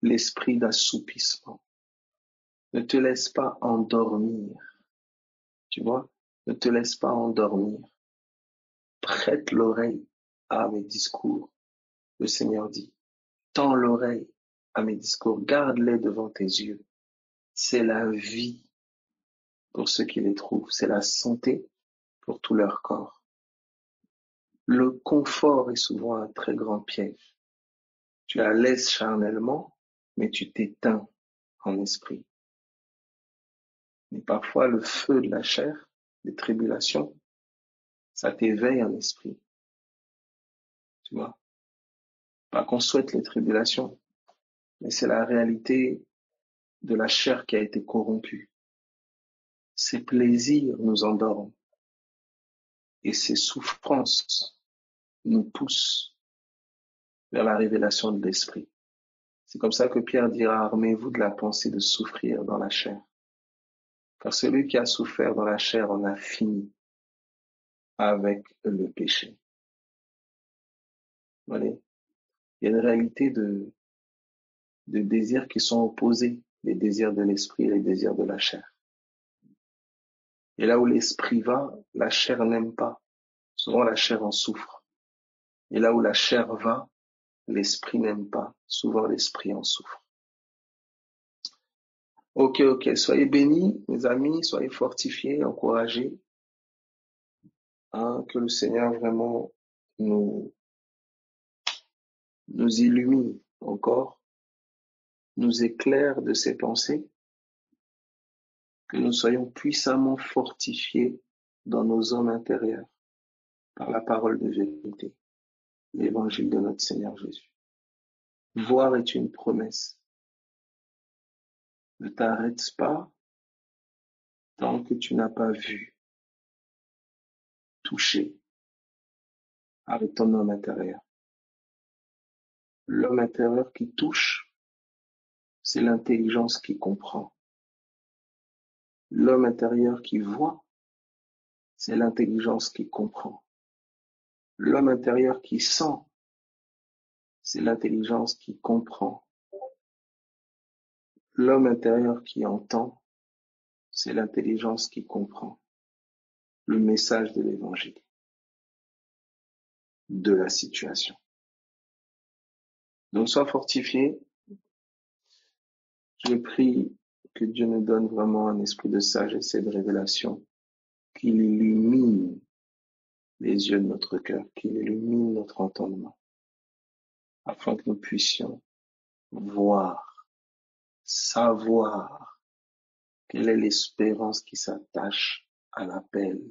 L'esprit d'assoupissement. Ne te laisse pas endormir. Tu vois? Ne te laisse pas endormir. Prête l'oreille à mes discours. Le Seigneur dit, tends l'oreille à mes discours, garde-les devant tes yeux. C'est la vie pour ceux qui les trouvent, c'est la santé pour tout leur corps. Le confort est souvent un très grand piège. Tu la laisses charnellement, mais tu t'éteins en esprit. Mais parfois, le feu de la chair, des tribulations, ça t'éveille en esprit. Tu vois? Pas qu'on souhaite les tribulations, mais c'est la réalité de la chair qui a été corrompue. Ses plaisirs nous endorment et ses souffrances nous poussent vers la révélation de l'esprit. C'est comme ça que Pierre dira, armez-vous de la pensée de souffrir dans la chair. Car celui qui a souffert dans la chair en a fini avec le péché. Voilà. Il y a une réalité de désirs qui sont opposés, les désirs de l'esprit et les désirs de la chair. Et là où l'esprit va, la chair n'aime pas. Souvent la chair en souffre. Et là où la chair va, l'esprit n'aime pas. Souvent l'esprit en souffre. Ok, soyez bénis, mes amis, soyez fortifiés, encouragés. Que le Seigneur vraiment nous illumine encore, nous éclaire de ses pensées, que nous soyons puissamment fortifiés dans nos hommes intérieurs par la parole de vérité, l'évangile de notre Seigneur Jésus. Voir est une promesse. Ne t'arrête pas tant que tu n'as pas vu, touché avec ton homme intérieur. L'homme intérieur qui touche, c'est l'intelligence qui comprend. L'homme intérieur qui voit, c'est l'intelligence qui comprend. L'homme intérieur qui sent, c'est l'intelligence qui comprend. L'homme intérieur qui entend, c'est l'intelligence qui comprend le message de l'évangile, de la situation. Donc, sois fortifié. Je prie que Dieu nous donne vraiment un esprit de sagesse et de révélation, qu'il illumine les yeux de notre cœur, qu'il illumine notre entendement, afin que nous puissions voir, savoir quelle est l'espérance qui s'attache à l'appel,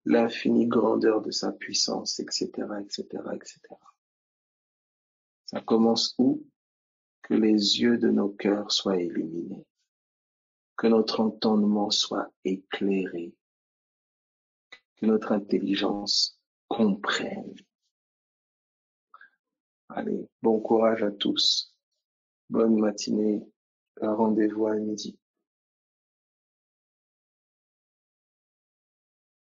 l'infinie grandeur de sa puissance, etc., etc., etc. Ça commence où? Que les yeux de nos cœurs soient illuminés, que notre entendement soit éclairé, que notre intelligence comprenne. Allez, bon courage à tous. Bonne matinée. Un rendez-vous à midi.